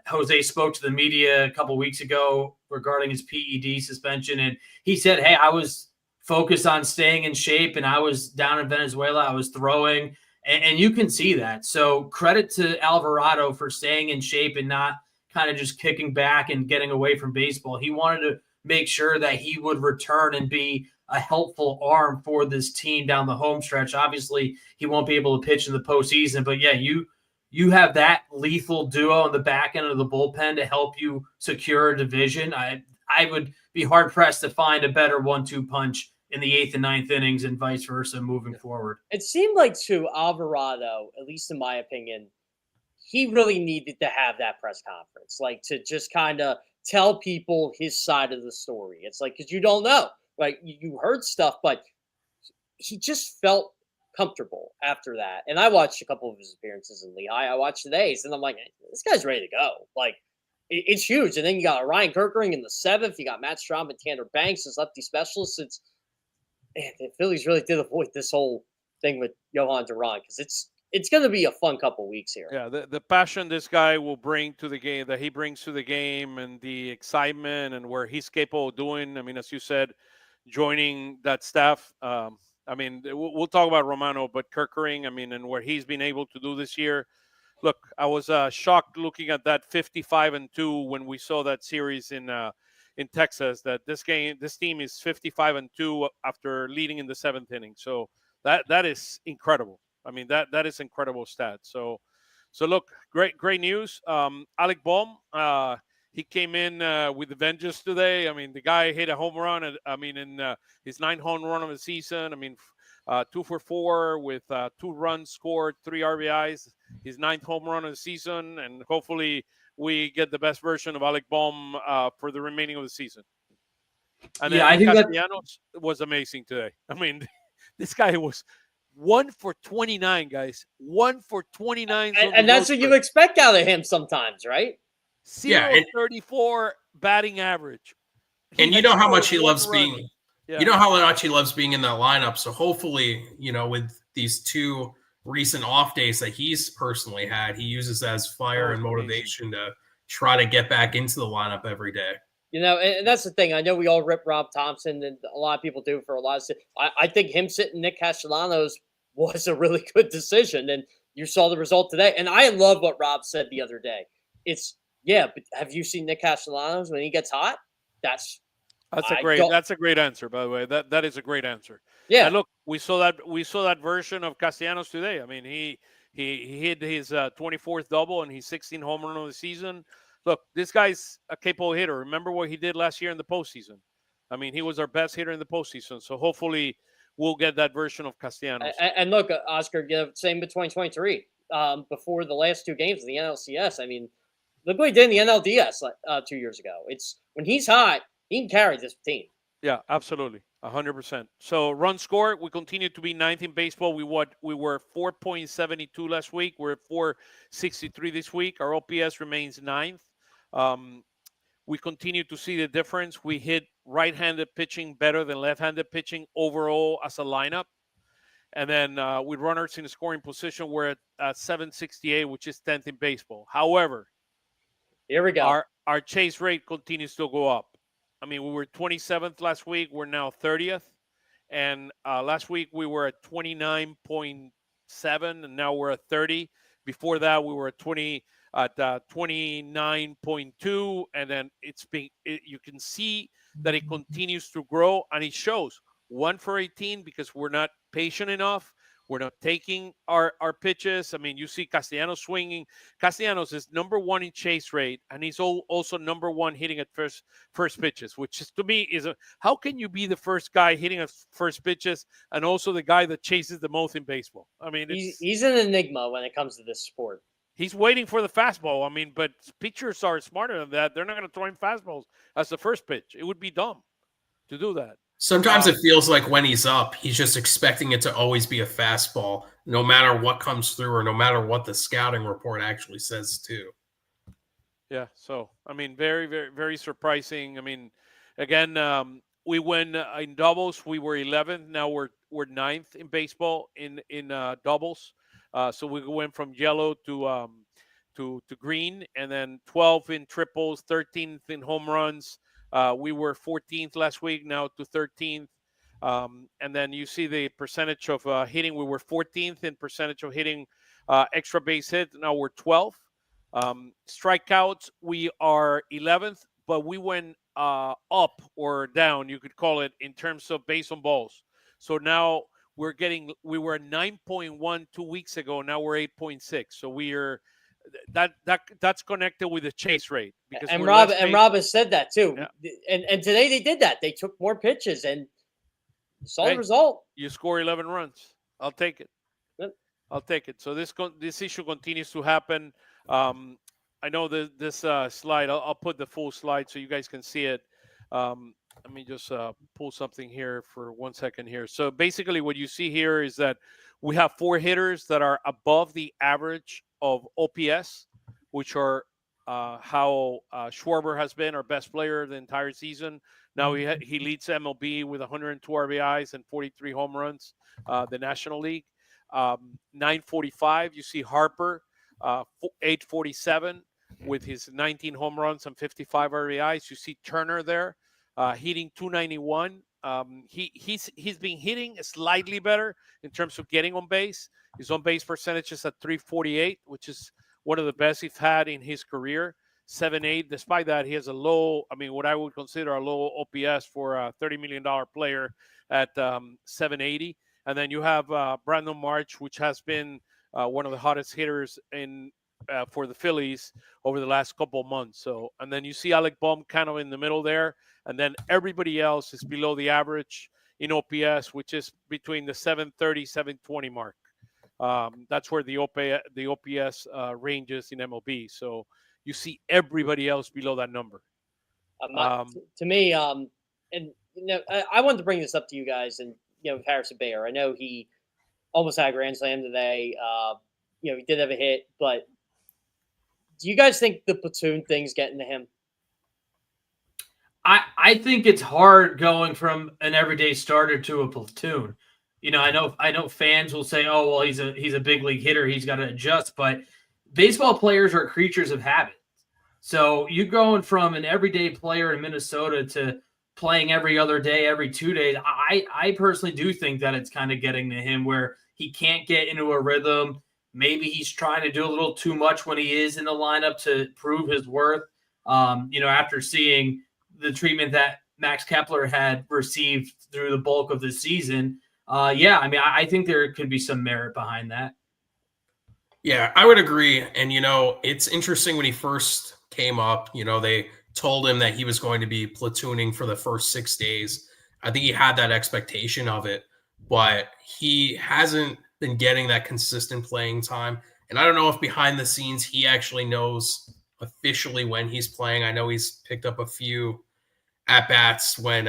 Jose spoke to the media a couple weeks ago regarding his PED suspension, and he said, hey, I was focused on staying in shape, and I was down in Venezuela. I was throwing, and you can see that. So credit to Alvarado for staying in shape and not kind of just kicking back and getting away from baseball. He wanted to make sure that he would return and be a helpful arm for this team down the home stretch. Obviously, he won't be able to pitch in the postseason, but yeah, you have that lethal duo on the back end of the bullpen to help you secure a division. I would be hard-pressed to find a better 1-2 punch in the 8th and 9th innings and vice versa moving forward. It seemed like, to Alvarado, at least in my opinion, he really needed to have that press conference, like, to just kind of tell people his side of the story. It's like, because you don't know. Like, you heard stuff, but he just felt comfortable after that. And I watched a couple of his appearances in Lehigh. I watched today's, and I'm like, this guy's ready to go. Like, it's huge. And then you got Ryan Kirkering in the 7th. You got Matt Strom and Tanner Banks as lefty specialists. Man, the Phillies really did avoid this whole thing with Johan Duran, because it's going to be a fun couple weeks here. Yeah, the passion this guy will bring to the game, that he brings to the game, and the excitement and where he's capable of doing. I mean, as you said, joining that staff. I mean, we'll talk about Romano, but Kerkering, I mean, and where he's been able to do this year. Look, I was shocked looking at that 55-2 when we saw that series in Texas, that this team is 55-2 after leading in the 7th inning. So that is incredible. I mean, that is incredible stat. So look, great news. Alec Bohm, he came in with the vengeance today. I mean, the guy hit a home run. In his 9th home run of the season. I mean, 2 for 4 with 2 runs scored, 3 RBIs. His 9th home run of the season, and hopefully we get the best version of Alec Bohm for the remaining of the season. And yeah, I think Castellanos was amazing today. I mean, this guy was 1 for 29, guys. 1 for 29. And that's what you expect out of him sometimes, right? 0.34 batting average. And you know how much he loves being. Yeah. You know how much he loves being in that lineup. So hopefully, with these 2 recent off days that he's personally had, he uses as fire and motivation to try to get back into the lineup every day. And that's the thing. I know we all rip Rob Thompson, and a lot of people do for a lot of stuff. I think him sitting Nick Castellanos was a really good decision, and you saw the result today. And I love what Rob said the other day. But have you seen Nick Castellanos when he gets hot? That's a great answer, by the way. That is a great answer. Yeah. And look, we saw that version of Castellanos today. I mean, he hit his 24th double and he's 16 home run of the season. Look, this guy's a capable hitter. Remember what he did last year in the postseason. I mean, he was our best hitter in the postseason. So hopefully we'll get that version of Castellanos. And look, Oscar, same with 2023. Before the last 2 games of the NLCS, I mean, look what he did in the NLDS 2 years ago. It's when he's hot, he can carry this team. Yeah, absolutely. 100%. So run score, we continue to be 9th in baseball. We were 4.72 last week. We're at 4.63 this week. Our OPS remains 9th. We continue to see the difference. We hit right-handed pitching better than left-handed pitching overall as a lineup. And then with runners in the scoring position, we're at 768, which is 10th in baseball. However, here we go. Our chase rate continues to go up. I mean, we were 27th last week. We're now 30th. And last week we were at 29.7, and now we're at 30. Before that, we were at 29.2, and then you can see that it continues to grow, and it shows 1 for 18 because we're not patient enough. We're not taking our pitches. I mean, you see Castellanos swinging. Castellanos is number 1 in chase rate, and he's also number 1 hitting at first pitches, which is, to me, how can you be the first guy hitting at first pitches and also the guy that chases the most in baseball? I mean, he's an enigma when it comes to this sport. He's waiting for the fastball. I mean, but pitchers are smarter than that. They're not going to throw him fastballs as the first pitch. It would be dumb to do that. Sometimes it feels like when he's up, he's just expecting it to always be a fastball, no matter what comes through or no matter what the scouting report actually says too. Yeah. So, I mean, very, very, very surprising. I mean, again, we win in doubles. We were 11th. Now we're 9th in baseball in doubles. So we went from yellow to green, and then 12 in triples, 13th in home runs. We were 14th last week, now to 13th. And then you see the percentage of hitting. We were 14th in percentage of hitting extra base hit. Now we're 12th. Strikeouts, we are 11th, but we went up or down, you could call it, in terms of base on balls. So now we were 9.1 2 weeks ago. Now we're 8.6. So we are that's connected with the chase rate. Because Rob has said that too. Yeah. And today they did that. They took more pitches and saw the result. You score 11 runs. I'll take it. Yep. I'll take it. So this issue continues to happen. I know this slide. I'll put the full slide so you guys can see it. Let me just pull something here for 1 second here. So basically what you see here is that we have 4 hitters that are above the average of OPS, which are how Schwarber has been our best player the entire season. Now he leads MLB with 102 RBIs and 43 home runs, the National League. 945, you see Harper, 847 with his 19 home runs and 55 RBIs. You see Turner there, hitting 291. He's been hitting slightly better in terms of getting on base. His on base percentage is at 348, which is one of the best he's had in his career. 7.8. Despite that, he has what I would consider a low OPS for a $30 million player at 780. And then you have Brandon March, which has been one of the hottest hitters for the Phillies over the last couple of months. So, and then you see Alec Bohm kind of in the middle there, and then everybody else is below the average in OPS, which is between the 730, 720 mark. That's where the OPS ranges in MLB. So you see everybody else below that number. To me, and I wanted to bring this up to you guys, and Harrison Bader. I know he almost had a grand slam today. He did have a hit, but do you guys think the platoon thing's getting to him? I think it's hard going from an everyday starter to a platoon. I know fans will say, "Oh, well, he's a big league hitter. He's got to adjust." But baseball players are creatures of habit. So you going from an everyday player in Minnesota to playing every other day, every 2 days. I personally do think that it's kind of getting to him where he can't get into a rhythm. Maybe he's trying to do a little too much when he is in the lineup to prove his worth. After seeing the treatment that Max Kepler had received through the bulk of the season. I think there could be some merit behind that. Yeah, I would agree. And, it's interesting when he first came up, they told him that he was going to be platooning for the first 6 days. I think he had that expectation of it, but he hasn't been getting that consistent playing time. And I don't know if behind the scenes he actually knows officially when he's playing. I know he's picked up a few at-bats when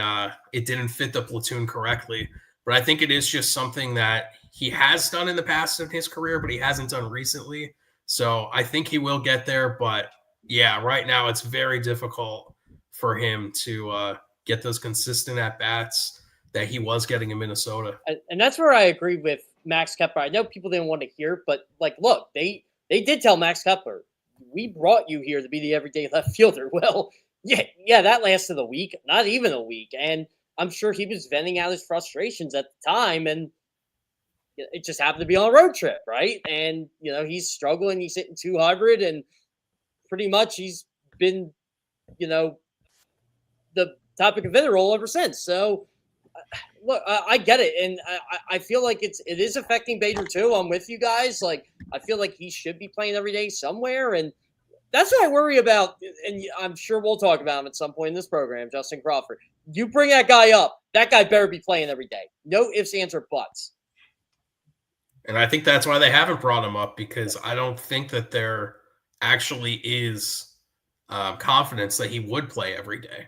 it didn't fit the platoon correctly. But I think it is just something that he has done in the past in his career, but he hasn't done recently. So I think he will get there. But yeah, right now it's very difficult for him to get those consistent at-bats that he was getting in Minnesota. And that's where I agree with Max Kepler. I know people didn't want to hear it, but look, they did tell Max Kepler, we brought you here to be the everyday left fielder. Well, yeah, that lasted a week, not even a week. And I'm sure he was venting out his frustrations at the time. And it just happened to be on a road trip, right? And, he's struggling. He's hitting 200, and pretty much he's been, the topic of vitriol ever since. So, look, I get it. And I feel like it is affecting Bader too. I'm with you guys. I feel like he should be playing every day somewhere. And that's what I worry about. And I'm sure we'll talk about him at some point in this program, Justin Crawford. You bring that guy up, that guy better be playing every day. No ifs, ands, or buts. And I think that's why they haven't brought him up, because I don't think that there actually is confidence that he would play every day.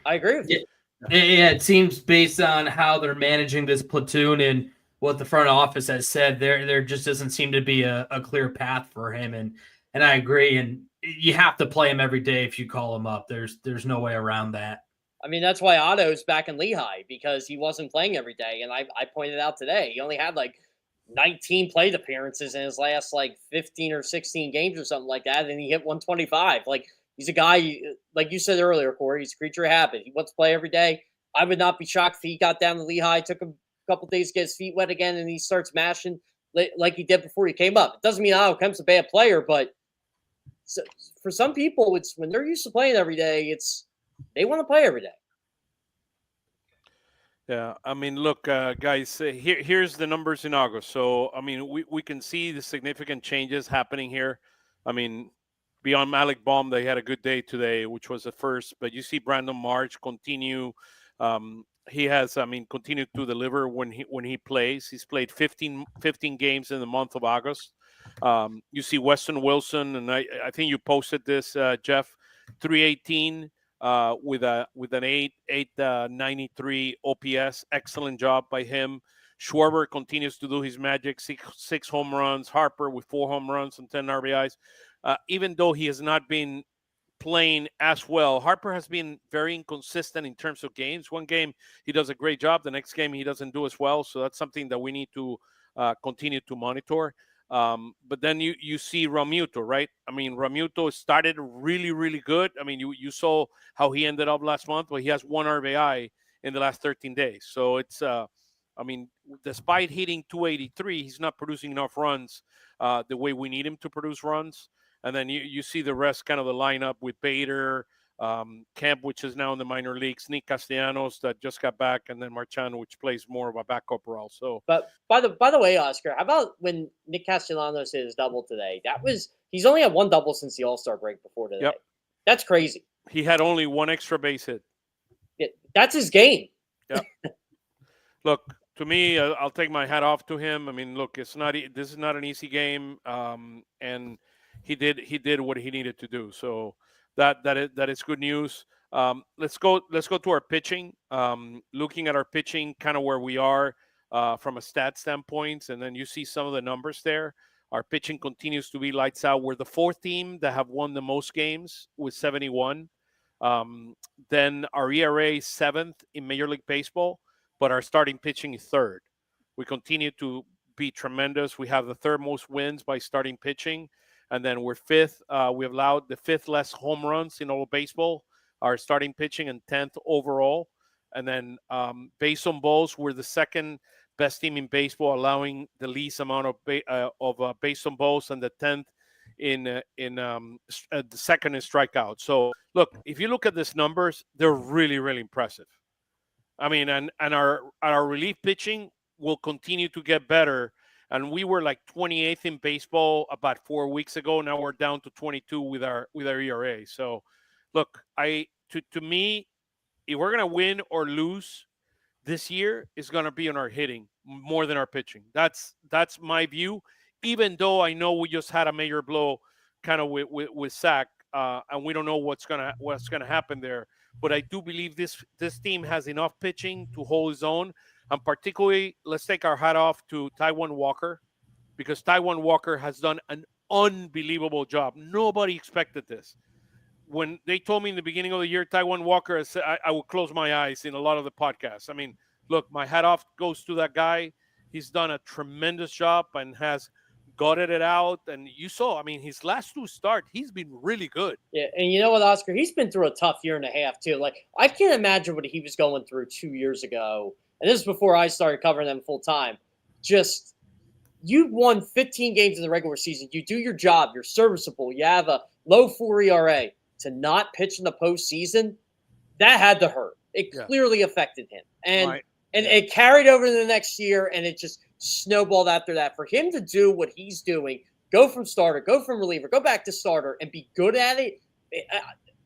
I agree with you. Yeah, it seems based on how they're managing this platoon and what the front office has said, there just doesn't seem to be a clear path for him. And I agree. And you have to play him every day if you call him up. There's no way around that. I mean, that's why Otto's back in Lehigh, because he wasn't playing every day. And I pointed out today, he only had 19 plate appearances in his last 15 or 16 games or something like that. And he hit 125. He's a guy, like you said earlier, Corey, he's a creature of habit. He wants to play every day. I would not be shocked if he got down to Lehigh, took him a couple days to get his feet wet again, and he starts mashing like he did before he came up. It doesn't mean Otto Kemp's a bad player, but for some people, it's when they're used to playing every day, they want to play every day. Yeah, I mean, look, guys, here's the numbers in August. So, I mean, we can see the significant changes happening here. I mean, beyond Malik Baum, they had a good day today, which was the first. But you see Brandon March continue. He has, continued to deliver when he plays. He's played 15 games in the month of August. You see Weston Wilson, and I think you posted this, Jeff, 318. With an 893 OPS. Excellent job by him. Schwarber continues to do his magic, six home runs. Harper with 4 home runs and 10 RBIs. Even though he has not been playing as well, Harper has been very inconsistent in terms of games. One game he does a great job, the next game he doesn't do as well. So that's something that we need to continue to monitor. But then you see Realmuto, right? I mean, Realmuto started really, really good. I mean, you saw how he ended up last month, but he has 1 RBI in the last 13 days. So it's, despite hitting 283, he's not producing enough runs the way we need him to produce runs. And then you see the rest, kind of the lineup with Bader, Kemp, which is now in the minor leagues, Nick Castellanos that just got back, and then Marchand, which plays more of a backup role. So, but by the way, Oscar, how about when Nick Castellanos hit his double today? He's only had 1 double since the All-Star break before today. Yep. That's crazy. He had only 1 extra base hit. That's his game. Yeah. Look, to me, I'll take my hat off to him. I mean, look, this is not an easy game, and he did what he needed to do. So that is good news. Let's go to our pitching. Looking at our pitching, kind of where we are. from a stat standpoint, and then you see some of the numbers there. Our pitching continues to be lights out. We're the fourth team that have won the most games with 71. Then our ERA is seventh in Major League Baseball, but our starting pitching is third. We continue to be tremendous. We have the third most wins by starting pitching, and then we're fifth. We have allowed the fifth less home runs in all of baseball, our starting pitching, and 10th overall. And then base on balls, we're the second best team in baseball, allowing the least amount of base on balls, and the 10th in the second in strikeouts. So look, if you look at these numbers, they're really, really impressive. I mean, and our relief pitching will continue to get better. And we were like 28th in baseball about 4 weeks ago. Now we're down to 22 with our ERA. So look, to me, if we're gonna win or lose this year, is gonna be on our hitting more than our pitching. That's my view. Even though I know we just had a major blow, kind of with Zach, and we don't know what's gonna happen there. But I do believe this team has enough pitching to hold its own. And particularly, let's take our hat off to Taijuan Walker, because Taijuan Walker has done an unbelievable job. Nobody expected this. When they told me in the beginning of the year, Taijuan Walker, I would close my eyes in a lot of the podcasts. I mean, look, my hat off goes to that guy. He's done a tremendous job and has gutted it out. And you saw, I mean, his last two starts, he's been really good. Yeah, and you know what, Oscar? He's been through a tough year and a half, too. Like, I can't imagine what he was going through 2 years ago. And this is before I started covering them full time. Just, you won 15 games in the regular season. You do your job. You're serviceable. You have a low 4 ERA. To not pitch in the postseason, that had to hurt. It clearly affected him. And it carried over to the next year, and it just snowballed after that. For him to do what he's doing, go from starter, go from reliever, go back to starter, and be good at it.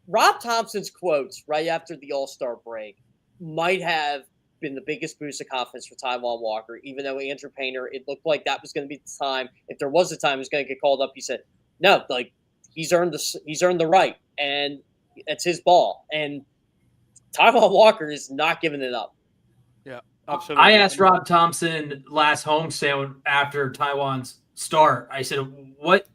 Rob Thompson's quotes right after the All-Star break might have been the biggest boost of confidence for Taijuan Walker, even though Andrew Painter, it looked like that was going to be the time. If there was a time he was going to get called up, he said, no, like, he's earned the right, and it's his ball. And Taijuan Walker is not giving it up. Yeah, absolutely. I asked Rob Thompson last homestand after Taijuan's start. I said, what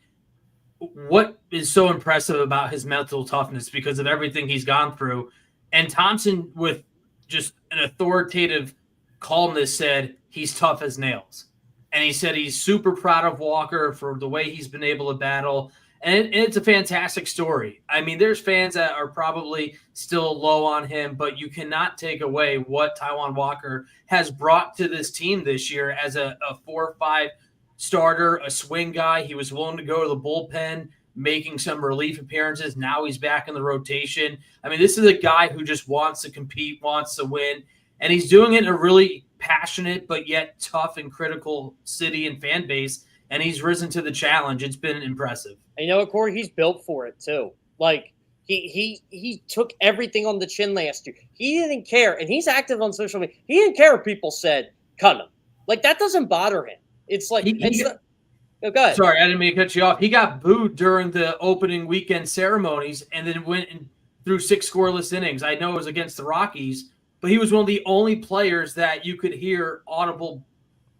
is so impressive about his mental toughness because of everything he's gone through? And Thompson, with just an authoritative calmness, said he's tough as nails. And he said he's super proud of Walker for the way he's been able to battle. And it's a fantastic story. I mean, there's fans that are probably still low on him, but you cannot take away what Taijuan Walker has brought to this team this year as a 4 or 5 starter, a swing guy. He was willing to go to the bullpen, making some relief appearances. Now he's back in the rotation. I mean, this is a guy who just wants to compete, wants to win, and he's doing it in a really passionate but yet tough and critical city and fan base, and he's risen to the challenge. It's been impressive. And you know what, Corey? He's built for it, too. Like, he took everything on the chin last year. He didn't care, and he's active on social media. He didn't care if people said, cut him. Like, that doesn't bother him. It's like go ahead. Sorry, I didn't mean to cut you off. He got booed during the opening weekend ceremonies and then went and threw 6 scoreless innings. I know it was against the Rockies, but he was one of the only players that you could hear audible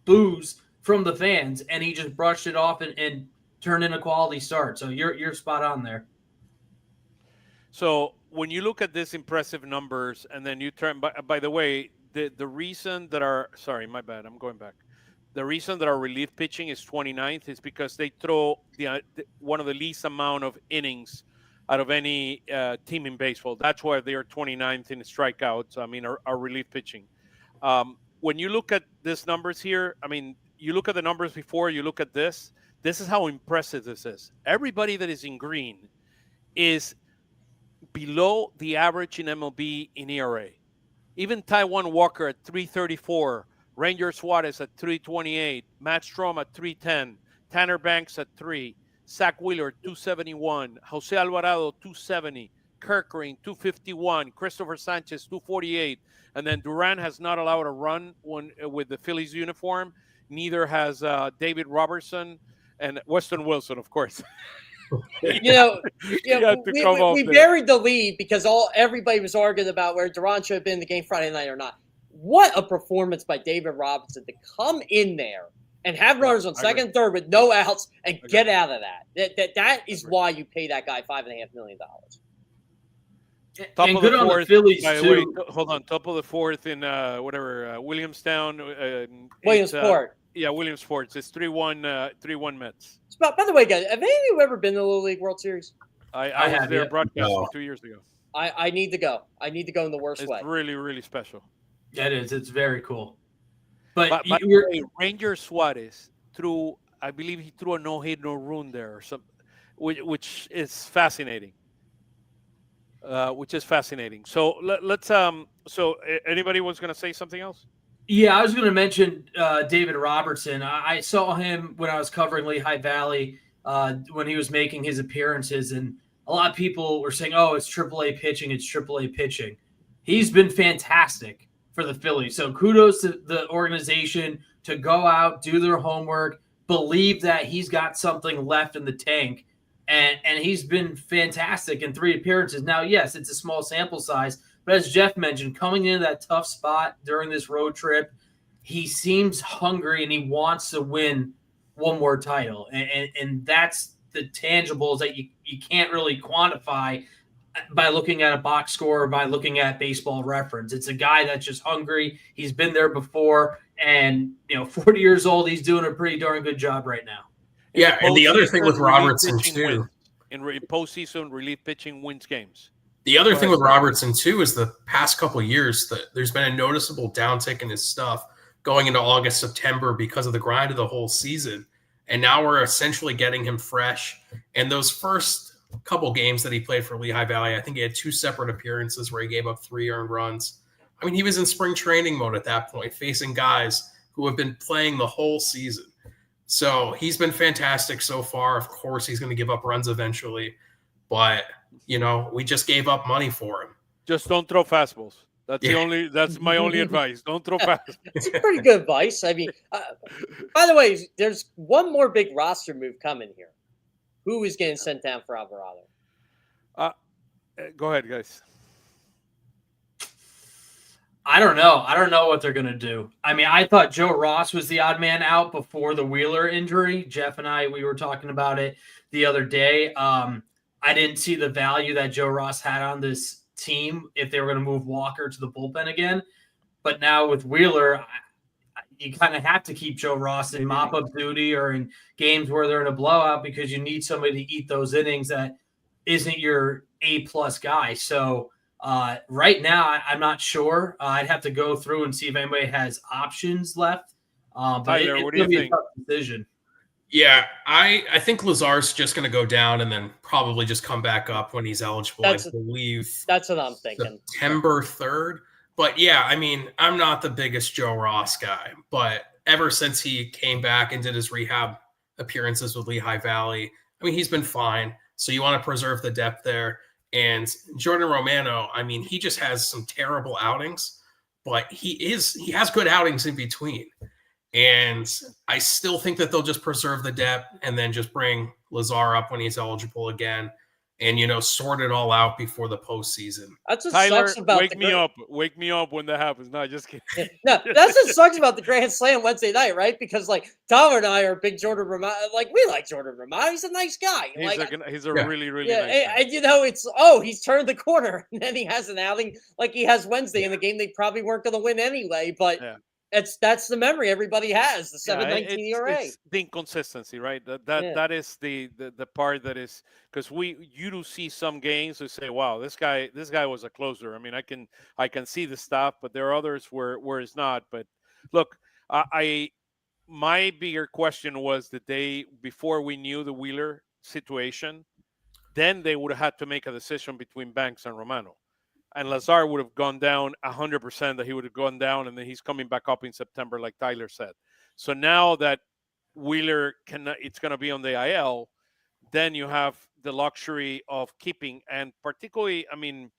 boos from the fans, and he just brushed it off and turned in a quality start. So you're spot on there. So when you look at these impressive numbers, and then you turn, by the way, the reason that our, sorry, my bad, I'm going back. The reason that our relief pitching is 29th is because they throw one of the least amount of innings out of any team in baseball. That's why they are 29th in strikeouts. I mean, our relief pitching. When you look at these numbers here, I mean, you look at the numbers before, you look at this. This is how impressive this is. Everybody that is in green is below the average in MLB in ERA. Even Taijuan Walker at 334, Ranger Suarez at 328, Matt Strom at 310, Tanner Banks at 3, Zach Wheeler 271, Jose Alvarado 270, Kerr 251, Christopher Sanchez 248, and then Duran has not allowed a run with the Phillies uniform. Neither has David Robertson and Weston Wilson, of course. we buried the lead because everybody was arguing about where Duran should have been in the game Friday night or not. what a performance by David Robertson to come in there and have runners on second and third with no outs and get out of that. That is why you pay that guy $5.5 million. And good on the Phillies too. Hold on, top of the fourth in Williamstown. Williamsport. Williamsport. It's 3-1 Mets. By the way, guys, have any of you ever been to the Little League World Series? I was there broadcasting 2 years ago. I need to go. I need to go in the worst way. It's really, really special. That is. It's very cool. But by the way, Ranger Suarez I believe he threw a no-hit, no run there, or something, which is fascinating. So let's. So anybody was going to say something else? Yeah, I was going to mention David Robertson. I saw him when I was covering Lehigh Valley when he was making his appearances, and a lot of people were saying, "Oh, it's AAA pitching. It's AAA pitching." He's been fantastic for the Phillies. So kudos to the organization to go out, do their homework, believe that he's got something left in the tank. And he's been fantastic in 3 appearances. Now, yes, it's a small sample size, but as Jeff mentioned, coming into that tough spot during this road trip, he seems hungry and he wants to win one more title. And that's the tangibles that you can't really quantify by looking at a box score or by looking at Baseball Reference. It's a guy that's just hungry. He's been there before, and 40 years old, he's doing a pretty darn good job right now. Yeah, and the other thing with Robertson too, in postseason, relief pitching wins games. The other thing with Robertson too is the past couple of years that there's been a noticeable downtick in his stuff going into August, September because of the grind of the whole season, and now we're essentially getting him fresh. And those first couple games that he played for Lehigh Valley, I think he had 2 separate appearances where he gave up 3 earned runs. I mean, he was in spring training mode at that point, facing guys who have been playing the whole season. So he's been fantastic so far. Of course, he's going to give up runs eventually, but we just gave up money for him. Just don't throw fastballs. That's my only advice. Don't throw fastballs. It's pretty good advice. I mean, by the way, there's one more big roster move coming here. Who is getting sent down for Alvarado? Go ahead, guys. I don't know. I don't know what they're going to do. I mean, I thought Joe Ross was the odd man out before the Wheeler injury. Jeff and we were talking about it the other day. I didn't see the value that Joe Ross had on this team if they were going to move Walker to the bullpen again. But now with Wheeler, you kind of have to keep Joe Ross in mop-up duty or in games where they're in a blowout because you need somebody to eat those innings that isn't your A-plus guy. So right now, I'm not sure. I'd have to go through and see if anybody has options left. But Tyler, what do you think? A tough decision. Yeah, I think Lazar's just going to go down and then probably just come back up when he's eligible. I believe that's what I'm thinking. September 3rd. But yeah, I mean, I'm not the biggest Joe Ross guy, but ever since he came back and did his rehab appearances with Lehigh Valley, I mean, he's been fine. So you want to preserve the depth there. And Jordan Romano, I mean, he just has some terrible outings, but he has good outings in between. And I still think that they'll just preserve the depth and then just bring Lazar up when he's eligible again and, sort it all out before the postseason. That's what Tyler, sucks about wake me up. Wake me up when that happens. No, just kidding. No, that's what sucks about the Grand Slam Wednesday night, right? Because, Tyler and I are big Jordan Romano. We like Jordan Romano. He's a nice guy. He's a really, really nice guy. And, he's turned the corner. And then he has an outing like he has Wednesday in the game they probably weren't going to win anyway. But that's the memory everybody has, the 7.19 ERA. It's the inconsistency, right? That is the part that is because you do see some games that say, wow, this guy was a closer. I mean, I can see the stuff, but there are others where it's not. But look, my bigger question was the day before we knew the Wheeler situation, then they would have had to make a decision between Banks and Romano. And Lazar would have gone down 100%, that he would have gone down, and then he's coming back up in September, like Tyler said. So now that Wheeler it's going to be on the IL, then you have the luxury of keeping, and particularly, I mean,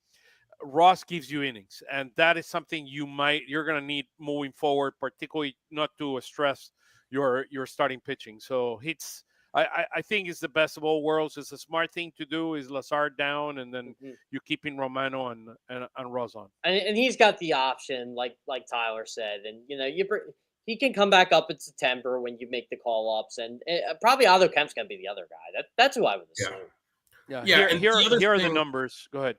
Ross gives you innings, and that is something you're going to need moving forward, particularly not to stress your starting pitching. So I think it's the best of all worlds. It's a smart thing to do. Is Lazard down, and then you're keeping Romano and Rozon. And he's got the option, like Tyler said, and he can come back up in September when you make the call ups, and probably Otto Kemp's going to be the other guy. That's who I would assume. Yeah. Here are the numbers. Go ahead.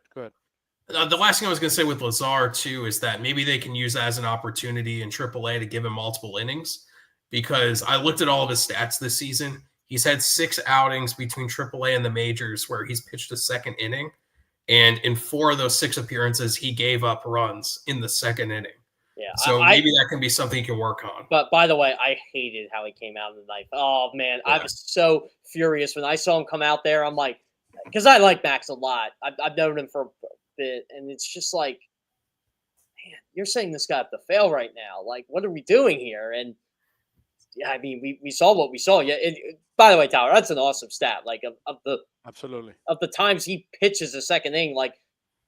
The last thing I was going to say with Lazard too is that maybe they can use that as an opportunity in AAA to give him multiple innings, because I looked at all of his stats this season. He's had 6 outings between AAA and the majors where he's pitched a second inning. And in 4 of those 6 appearances, he gave up runs in the second inning. Yeah, so maybe that can be something you can work on. But by the way, I hated how he came out in the ninth. Oh, man, yeah. I was so furious when I saw him come out there. I'm like, because I like Max a lot. I've known him for a bit, and it's just like, man, you're saying this guy have to fail right now. Like, what are we doing here? And yeah, I mean, we saw what we saw. Yeah. By the way, Tyler, that's an awesome stat. Like of the times he pitches a second inning. Like,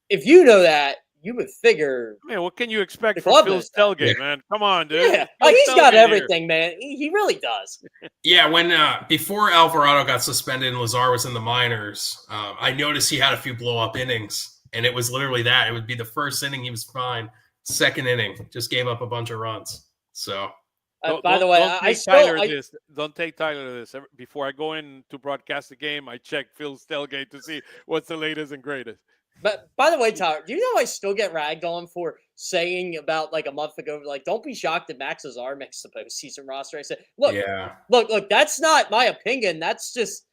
if you know that, you would figure. Man, what can you expect from Philstailgate, man? Come on, dude. Yeah, like he's got everything, man. He really does. Yeah, when before Alvarado got suspended and Lazard was in the minors, I noticed he had a few blow-up innings, and it was literally that. It would be the first inning he was fine. Second inning, just gave up a bunch of runs. So. By the way, don't take Tyler to this. Before I go in to broadcast the game, I check Philstailgate to see what's the latest and greatest. But by the way, Tyler, do you know I still get ragged on for saying about like a month ago, like, don't be shocked that Max Lazard makes the postseason roster? I said, look, that's not my opinion. That's just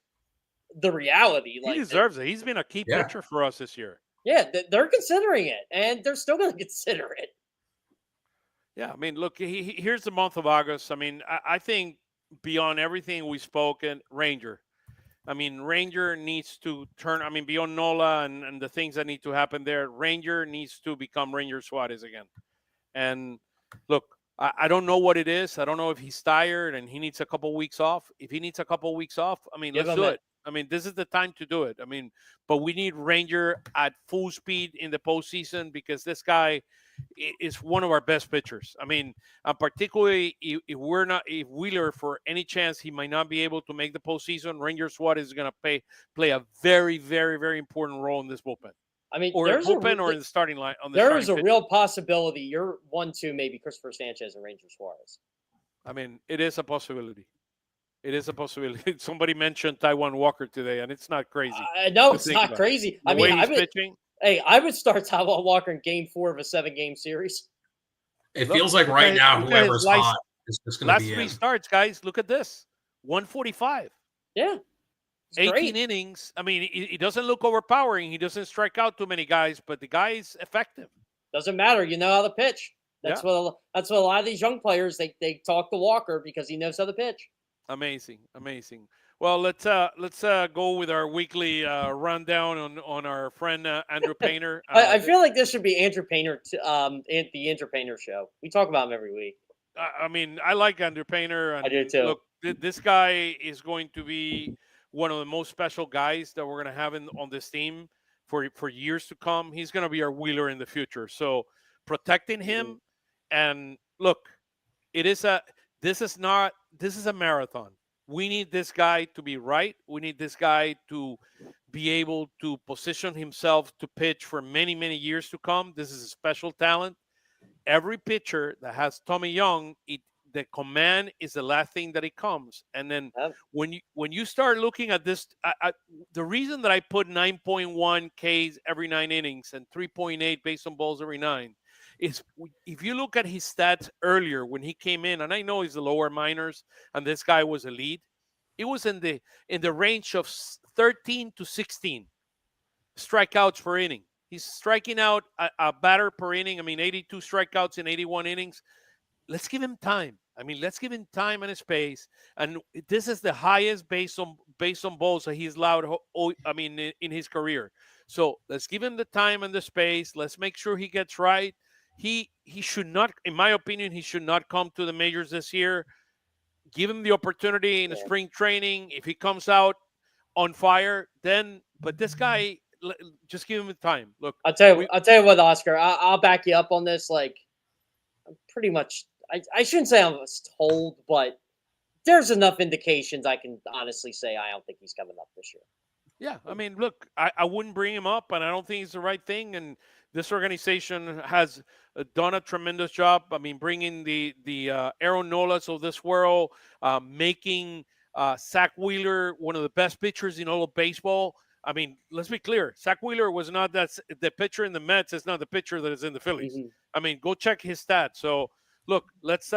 the reality. He deserves it. He's been a key pitcher for us this year. Yeah, they're considering it, and they're still going to consider it. Yeah, I mean, look, here's the month of August. I mean, I think beyond everything we've spoken, Ranger. I mean, Ranger needs to turn. I mean, beyond Nola and the things that need to happen there, Ranger needs to become Ranger Suarez again. And look, I don't know what it is. I don't know if he's tired and he needs a couple weeks off. If he needs a couple weeks off, I mean, let's do it. I mean, this is the time to do it. I mean, but we need Ranger at full speed in the postseason because this guy is one of our best pitchers. I mean, particularly if Wheeler, for any chance he might not be able to make the postseason, Ranger Suarez is going to play a very, very, very important role in this bullpen. I mean, or bullpen or in the starting line. There is a real possibility you're 1-2, maybe Christopher Sanchez and Ranger Suarez. I mean, it is a possibility. It is a possibility. Somebody mentioned Taijuan Walker today, and it's not crazy. No, it's not crazy. I mean, pitching. Hey, I would start Taijuan Walker in Game 4 of a 7-game series. It feels like right now, whoever's hot is just going to be in. Last 3 starts, guys. Look at this. 145. Yeah. 18 great. innings. I mean, he doesn't look overpowering. He doesn't strike out too many guys, but the guy is effective. Doesn't matter. You know how to pitch. That's what a lot of these young players, they talk to Walker because he knows how to pitch. Amazing. Well, let's go with our weekly rundown on our friend Andrew Painter. I feel like this should be Andrew Painter, the Andrew Painter show. We talk about him every week. I mean, I like Andrew Painter. And I do too. Look, this guy is going to be one of the most special guys that we're going to have on this team for years to come. He's going to be our Wheeler in the future. So protecting him, and look, this is a marathon. We need this guy to be right. We need this guy to be able to position himself to pitch for many, many years to come. This is a special talent. Every pitcher that has Tommy Young, the command is the last thing that it comes. And then when you start looking at this, the reason that I put 9.1 Ks every 9 innings and 3.8 based on balls every 9 is if you look at his stats earlier when he came in, and I know he's the lower minors, and this guy was elite, it was in the range of 13 to 16 strikeouts per inning. He's striking out a batter per inning. I mean, 82 strikeouts in 81 innings. Let's give him time. I mean, let's give him time and space. And this is the highest based on balls that he's allowed. I mean, in his career. So let's give him the time and the space. Let's make sure he gets right. He should not, in my opinion, he should not come to the majors this year. Give him the opportunity in the spring training. If he comes out on fire, then. But this guy, just give him the time. Look, I'll tell you what, Oscar. I'll back you up on this. Like, I'm pretty much. I shouldn't say I was told, but there's enough indications I can honestly say I don't think he's coming up this year. Yeah, I mean, look, I wouldn't bring him up, and I don't think it's the right thing. And this organization has done a tremendous job. I mean, bringing the Aaron Nolas of this world, making Zach Wheeler one of the best pitchers in all of baseball. I mean, let's be clear. Zach Wheeler was not the pitcher in the Mets. It's not the pitcher that is in the Phillies. Mm-hmm. I mean, go check his stats. So, look, let's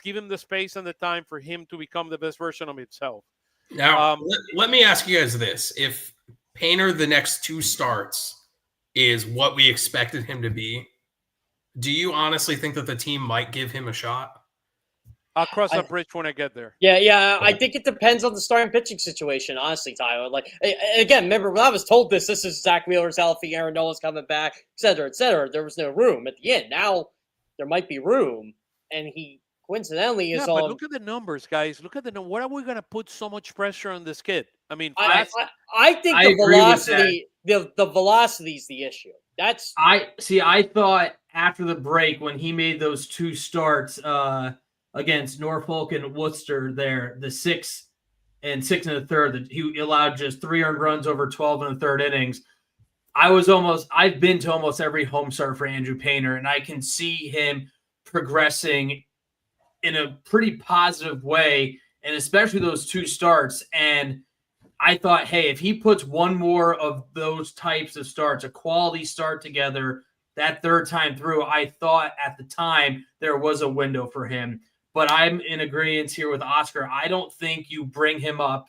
give him the space and the time for him to become the best version of himself. Now, let me ask you guys this. If Painter, the next 2 starts, is what we expected him to be, do you honestly think that the team might give him a shot? I'll cross that bridge when I get there. Yeah. I think it depends on the starting pitching situation, honestly, Tyler. Like, again, remember, when I was told this is Zach Wheeler's healthy, Aaron Nola's coming back, et cetera, there was no room. At the end, now there might be room, and he coincidentally is but look at the numbers, guys. Look at the what are we going to put so much pressure on this kid? I mean, I think the velocity is the issue. I thought after the break when he made those 2 starts against Norfolk and Worcester there, the 6 and 6 and a third, that he allowed just 3 earned runs over 12 and a third innings. I've been to almost every home start for Andrew Painter, and I can see him progressing in a pretty positive way, and especially those 2 starts. And I thought, hey, if he puts one more of those types of starts, a quality start together, that 3rd time through, I thought at the time there was a window for him. But I'm in agreement here with Oscar. I don't think you bring him up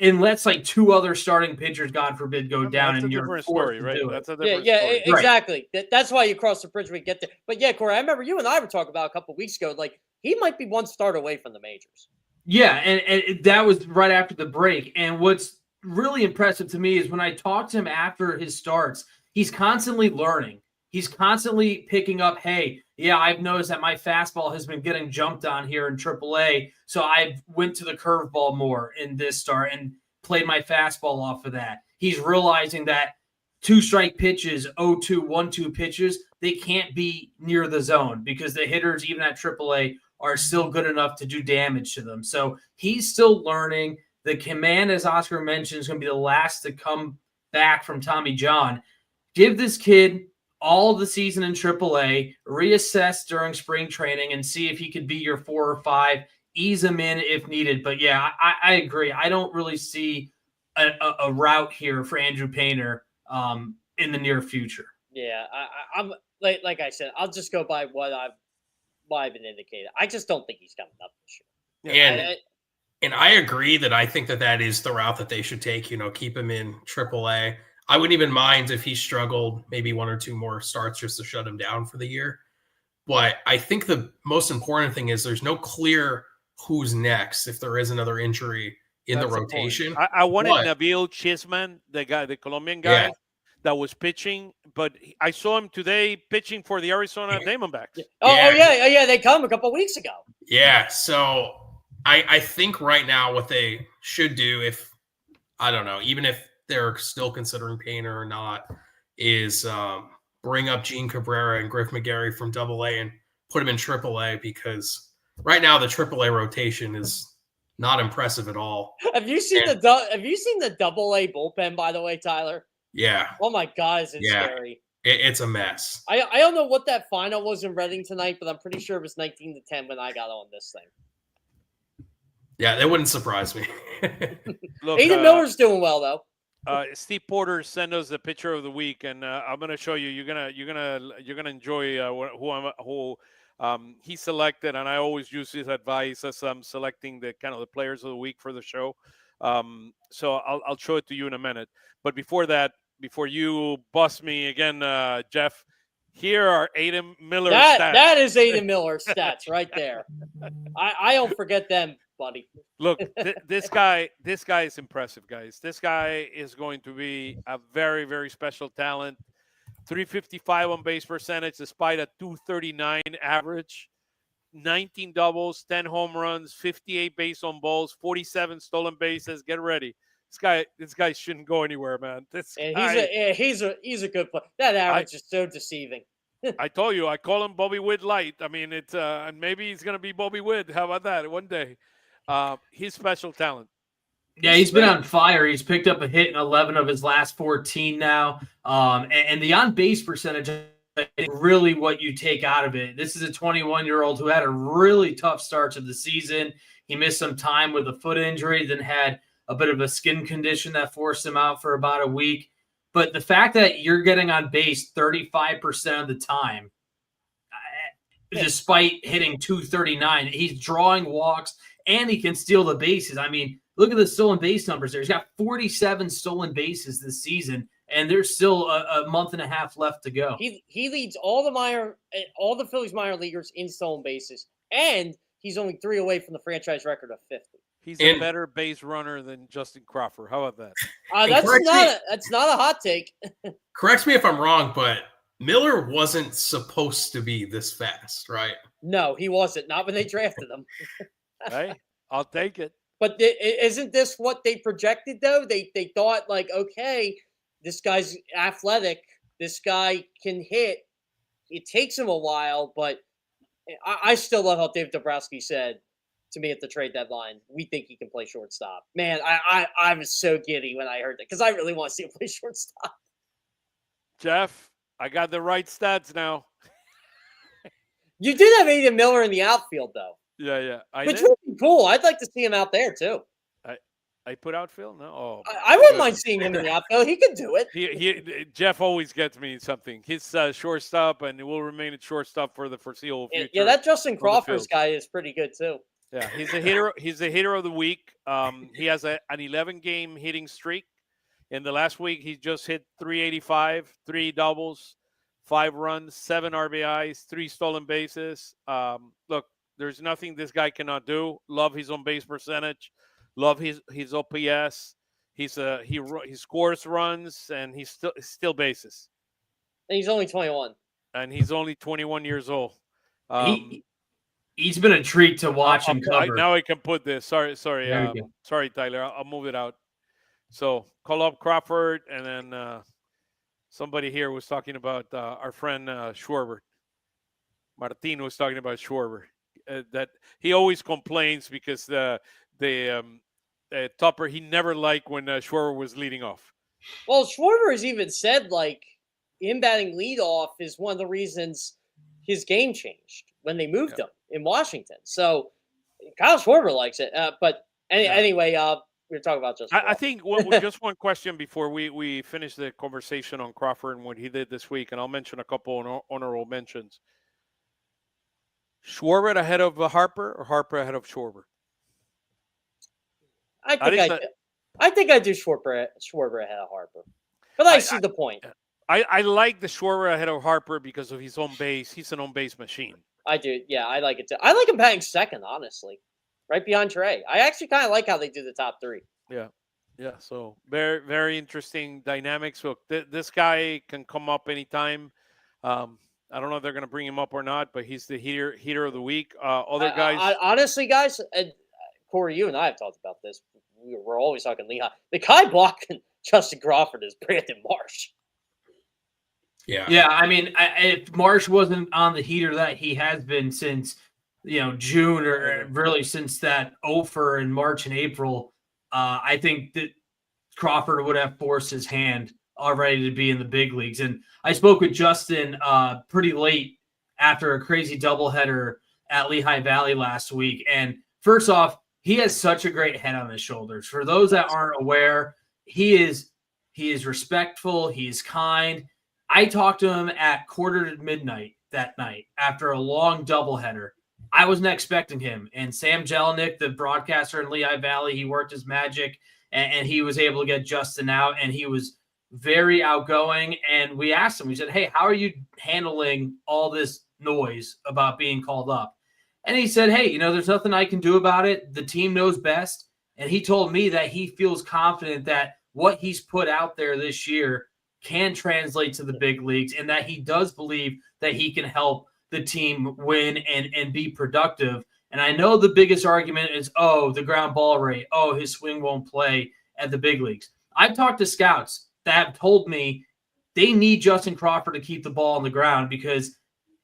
unless like 2 other starting pitchers, God forbid, go down, and you're forced story, to right? do That's it. a different story. Right. Exactly. That's why you cross the bridge when you get there. But yeah, Corey, I remember you and I were talking about a couple of weeks ago, like he might be 1 start away from the majors. Yeah, and that was right after the break. And what's really impressive to me is when I talk to him after his starts, he's constantly learning. He's constantly picking up, hey, yeah, I've noticed that my fastball has been getting jumped on here in AAA, so I went to the curveball more in this start and played my fastball off of that. He's realizing that 2-strike pitches, 0-2, 1-2 pitches, they can't be near the zone because the hitters, even at AAA, are still good enough to do damage to them. So he's still learning. The command, as Oscar mentioned, is going to be the last to come back from Tommy John. Give this kid all the season in AAA, reassess during spring training, and see if he could be your 4 or 5. Ease him in if needed. But yeah, I agree. I don't really see a route here for Andrew Painter in the near future. Yeah, I'm like I said, I'll just go by what I've been indicated. I just don't think he's coming up this year. And I agree that I think that is the route that they should take. Keep him in AAA. I wouldn't even mind if he struggled maybe 1 or 2 more starts just to shut him down for the year. But I think the most important thing is there's no clear who's next if there is another injury in the rotation. I wanted Nabil Chisman, the Colombian guy that was pitching, but I saw him today pitching for the Arizona Diamondbacks. Yeah, they come a couple of weeks ago. Yeah, so I think right now what they should do, if I don't know, even if they're still considering Painter or not, is bring up Gene Cabrera and Griff McGarry from AA and put them in AAA, because right now the AAA rotation is not impressive at all. Have you seen the AA bullpen, by the way, Tyler? Yeah. Oh my God, is it scary? It's a mess. I don't know what that final was in Reading tonight, but I'm pretty sure it was 19-10 when I got on this thing. Yeah, that wouldn't surprise me. Look, Aiden Miller's doing well though. Steve Porter sent us the picture of the week, and I'm gonna show you. You're gonna enjoy who he selected, and I always use his advice as I'm selecting the players of the week for the show. So I'll show it to you in a minute. But before that, before you bust me again, Jeff, here are Aiden Miller's stats. That is Aiden Miller's stats right there. I don't forget them, buddy. Look, this guy is impressive, guys. This guy is going to be a very, very special talent. 355 on base percentage despite a 239 average. 19 doubles, 10 home runs, 58 base on balls, 47 stolen bases. Get ready. This guy shouldn't go anywhere, man. He's a good player. That average is so deceiving. I told you, I call him Bobby Witt light. I mean, it's and maybe he's gonna be Bobby Witt. How about that one day? He's special talent. Yeah, he's been on fire. He's picked up a hit in 11 of his last 14 now. And the on-base percentage is really what you take out of it. This is a 21-year-old who had a really tough start to the season. He missed some time with a foot injury, then had a bit of a skin condition that forced him out for about a week. But the fact that you're getting on base 35% of the time, despite hitting 239, he's drawing walks and he can steal the bases. I mean, look at the stolen base numbers there. He's got 47 stolen bases this season, and there's still a month and a half left to go. He leads all the Phillies minor leaguers in stolen bases, and he's only 3 away from the franchise record of 50. He's a better base runner than Justin Crawford. How about that? That's not a hot take. Correct me if I'm wrong, but Miller wasn't supposed to be this fast, right? No, he wasn't. Not when they drafted him. Hey, I'll take it. But isn't this what they projected, though? They thought, like, okay, this guy's athletic. This guy can hit. It takes him a while, but I still love how Dave Dombrowski said to me at the trade deadline, we think he can play shortstop. Man, I was so giddy when I heard that because I really want to see him play shortstop. Jeff, I got the right stats now. You did have Aiden Miller in the outfield, though. Yeah. Which would be cool. I'd like to see him out there, too. I put outfield? No. Oh, I wouldn't mind seeing him in the outfield. He could do it. Jeff always gets me something. He's shortstop, and will remain at shortstop for the foreseeable future. Yeah, that Justin Crawford's guy is pretty good, too. Yeah, he's a hitter. He's the hitter of the week. He has an 11-game hitting streak. In the last week, he just hit 385, 3 doubles, 5 runs, 7 RBIs, 3 stolen bases. Look, there's nothing this guy cannot do. Love his on-base percentage. Love his OPS. He scores runs, and he's still bases. And he's only 21. And he's only 21 years old. He's been a treat to watch him cover. Now I can put this. Sorry, Tyler. I'll move it out. So call up Crawford, and then somebody here was talking about our friend Schwarber. Martin was talking about Schwarber. That he always complains because the Tupper, he never liked when Schwarber was leading off. Well, Schwarber has even said, like, him batting leadoff is one of the reasons his game changed when they moved him in Washington. So Kyle Schwarber likes it. Anyway, we were talking about just. I think just one question before we finish the conversation on Crawford and what he did this week, and I'll mention a couple honorable mentions. Schwarber ahead of Harper or Harper ahead of Schwarber? I think I do Schwarber ahead of Harper, but I see the point. I like the Schwarber ahead of Harper because of his own base. He's an on-base machine. I do. Yeah, I like it too. I like him batting second, honestly, right behind Trey. I actually kind of like how they do the top 3. Yeah. So very, very interesting dynamics. Look, this guy can come up anytime. I don't know if they're going to bring him up or not, but he's the heater of the week. Other guys, honestly, guys, Corey, you and I have talked about this. We're always talking Lehigh. The guy blocking Justin Crawford is Brandon Marsh. Yeah. I mean, if Marsh wasn't on the heater that he has been since June or really since that offer in March and April, I think that Crawford would have forced his hand already to be in the big leagues. And I spoke with Justin pretty late after a crazy doubleheader at Lehigh Valley last week. And first off, he has such a great head on his shoulders. For those that aren't aware, he is respectful. He's kind. I talked to him at 1:45 that night after a long doubleheader. I wasn't expecting him. And Sam Jelinek, the broadcaster in Lehigh Valley, he worked his magic, and he was able to get Justin out, and he was very outgoing. And we asked him, we said, hey, how are you handling all this noise about being called up? And he said, hey, there's nothing I can do about it. The team knows best. And he told me that he feels confident that what he's put out there this year can translate to the big leagues, and that he does believe that he can help the team win and be productive. And I know the biggest argument is, the ground ball rate. His swing won't play at the big leagues. I've talked to scouts that have told me they need Justin Crawford to keep the ball on the ground because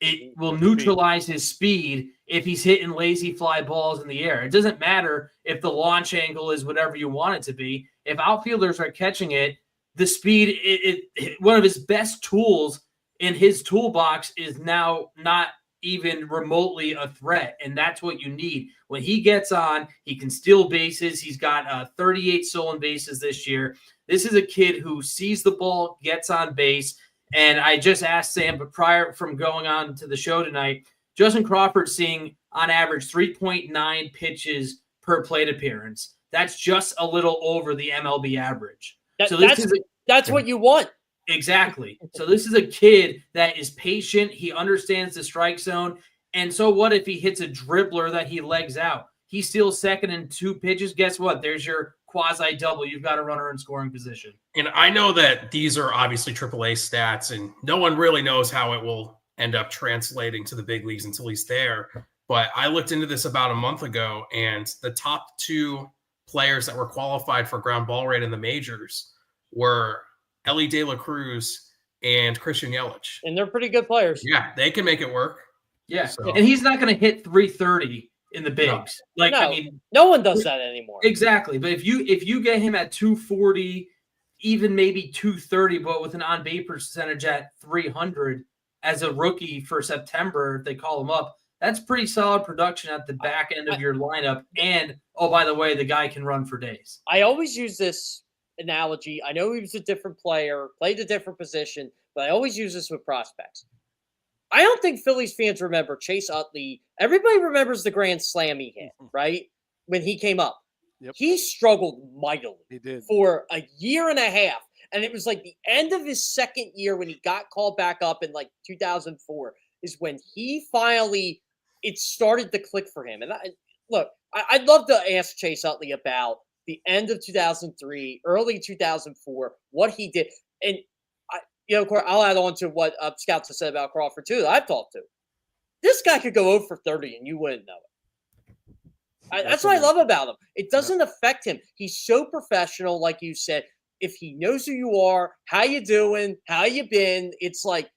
it will neutralize his speed if he's hitting lazy fly balls in the air. It doesn't matter if the launch angle is whatever you want it to be. If outfielders are catching it, the speed, one of his best tools in his toolbox is now not even remotely a threat, and that's what you need. When he gets on, he can steal bases. He's got 38 stolen bases this year. This is a kid who sees the ball, gets on base, and I just asked Sam, but prior from going on to the show tonight, Justin Crawford seeing on average 3.9 pitches per plate appearance. That's just a little over the MLB average. That's what you want. Exactly. So this is a kid that is patient. He understands the strike zone. And so what if he hits a dribbler that he legs out? He steals second in 2 pitches. Guess what? There's your quasi double. You've got a runner in scoring position. And I know that these are obviously AAA stats, and no one really knows how it will end up translating to the big leagues until he's there. But I looked into this about a month ago, and the top 2 players that were qualified for ground ball rate in the majors were Ellie De La Cruz and Christian Yelich. And they're pretty good players. Yeah, they can make it work. Yeah. So. And he's not going to hit 330 in the bigs. No one does that anymore. Exactly. But if you get him at 240, even maybe 230, but with an on-base percentage at 300 as a rookie for September, if they call him up, that's pretty solid production at the back end of your lineup. And, oh, by the way, the guy can run for days. I always use this analogy. I know he was a different player, played a different position, but I always use this with prospects. I don't think Phillies fans remember Chase Utley. Everybody remembers the grand slam he hit, right? When he came up. Yep. He struggled mightily. He did. For a year and a half. And it was like the end of his second year when he got called back up in like 2004 is when he finally, it started to click for him. And I'd love to ask Chase Utley about the end of 2003, early 2004, what he did. And I'll add on to what Scouts have said about Crawford too, that I've talked to. This guy could go 0 for 30 and you wouldn't know it. That's what I love about him. It doesn't affect him. He's so professional, like you said. If he knows who you are, how you doing, how you been, it's like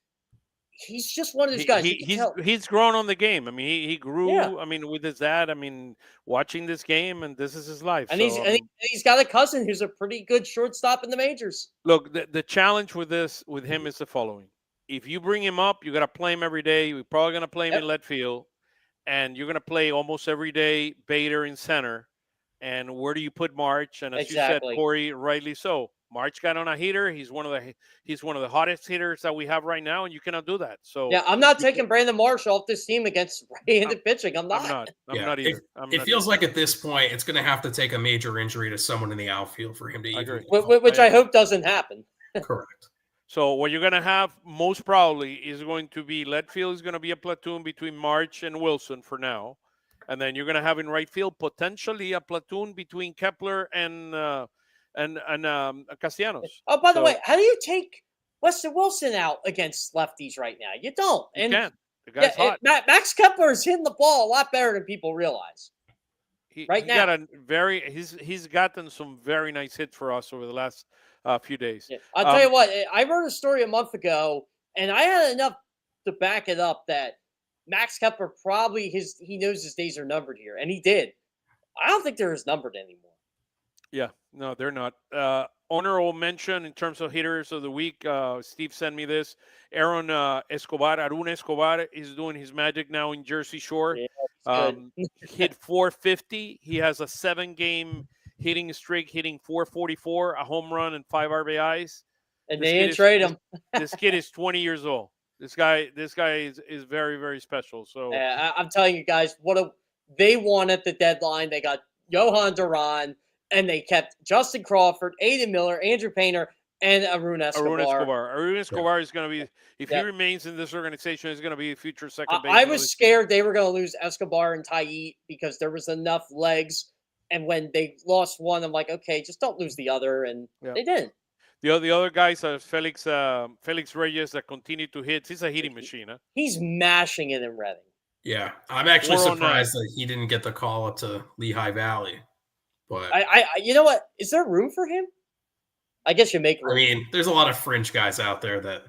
he's just one of those guys. He's grown on the game. I mean, he grew. Yeah. I mean, with his dad. I mean, watching this game, and this is his life. And he's got a cousin who's a pretty good shortstop in the majors. Look, the challenge with him is the following: if you bring him up, you got to play him every day. You're probably going to play him in left field, and you're going to play almost every day Bader in center. And where do you put March? And as you said, Cory, rightly so. March got on a heater. He's one of the hottest hitters that we have right now, and you cannot do that. So yeah, I'm not taking Brandon Marsh off this team against right-handed pitching. I'm not either. It feels like at this point it's going to have to take a major injury to someone in the outfield for him to even. Which I hope doesn't happen. Correct. So what you're going to have most probably is going to be left field is going to be a platoon between March and Wilson for now, and then you're going to have in right field potentially a platoon between Kepler and Castellanos. Oh, by the way, how do you take Weston Wilson out against lefties right now? You don't. And you can't. The guy's hot. Max Kepler is hitting the ball a lot better than people realize. He's gotten some very nice hits for us over the last few days. Yeah. I'll tell you what, I wrote a story a month ago, and I had enough to back it up that Max Kepler probably he knows his days are numbered here, and he did. I don't think they're as numbered anymore. Yeah, no, they're not. Honorable mention in terms of hitters of the week. Steve sent me this. Arun Escobar is doing his magic now in Jersey Shore. Yeah, hit 450. He has a 7-game hitting streak, hitting 444, a home run, and 5 RBIs. And they didn't trade him. This kid is 20 years old. This guy is very, very special. So yeah, I'm telling you guys, they won at the deadline. They got Johan Duran. And they kept Justin Crawford, Aiden Miller, Andrew Painter, and Arun Escobar. Arun Escobar is going to be, if he remains in this organization, he's going to be a future second baseman. I was scared they were going to lose Escobar and Taillon because there was enough legs. And when they lost one, I'm like, okay, just don't lose the other. And they didn't. The other guys are Felix Reyes that continue to hit. He's a hitting machine. Huh? He's mashing it in Reading. Yeah, I'm actually surprised that he didn't get the call up to Lehigh Valley. But you know what? Is there room for him? I guess you make room. I mean, there's a lot of fringe guys out there that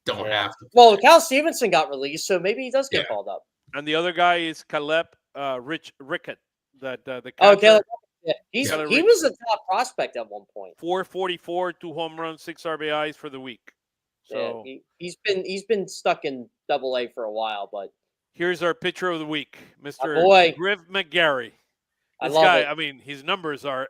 don't have to. Well, Cal Stevenson got released, so maybe he does get called up. And the other guy is Caleb Rickett. That the Oh, catcher. he was a top prospect at one point. 444, 2 home runs, 6 RBIs for the week. So he's been stuck in Double-A for a while, but here's our pitcher of the week, Mr. Griff McGarry. This guy, I mean, his numbers are,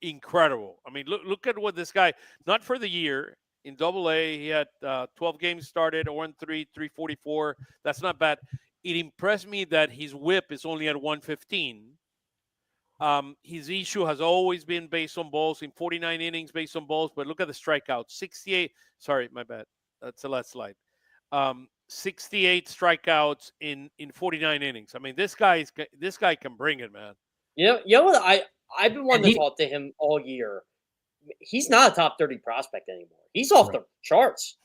incredible. I mean, look at what this guy, not for the year, in Double-A, he had 12 games started, 1-3, 344. That's not bad. It impressed me that his whip is only at 115. His issue has always been based on balls in 49 innings based on balls, but look at the strikeouts. 68. Sorry, my bad. That's the last slide. 68 strikeouts in 49 innings. I mean, this guy can bring it, man. You know what? I've been wanting to talk to him all year. He's not a top 30 prospect anymore. He's off the charts.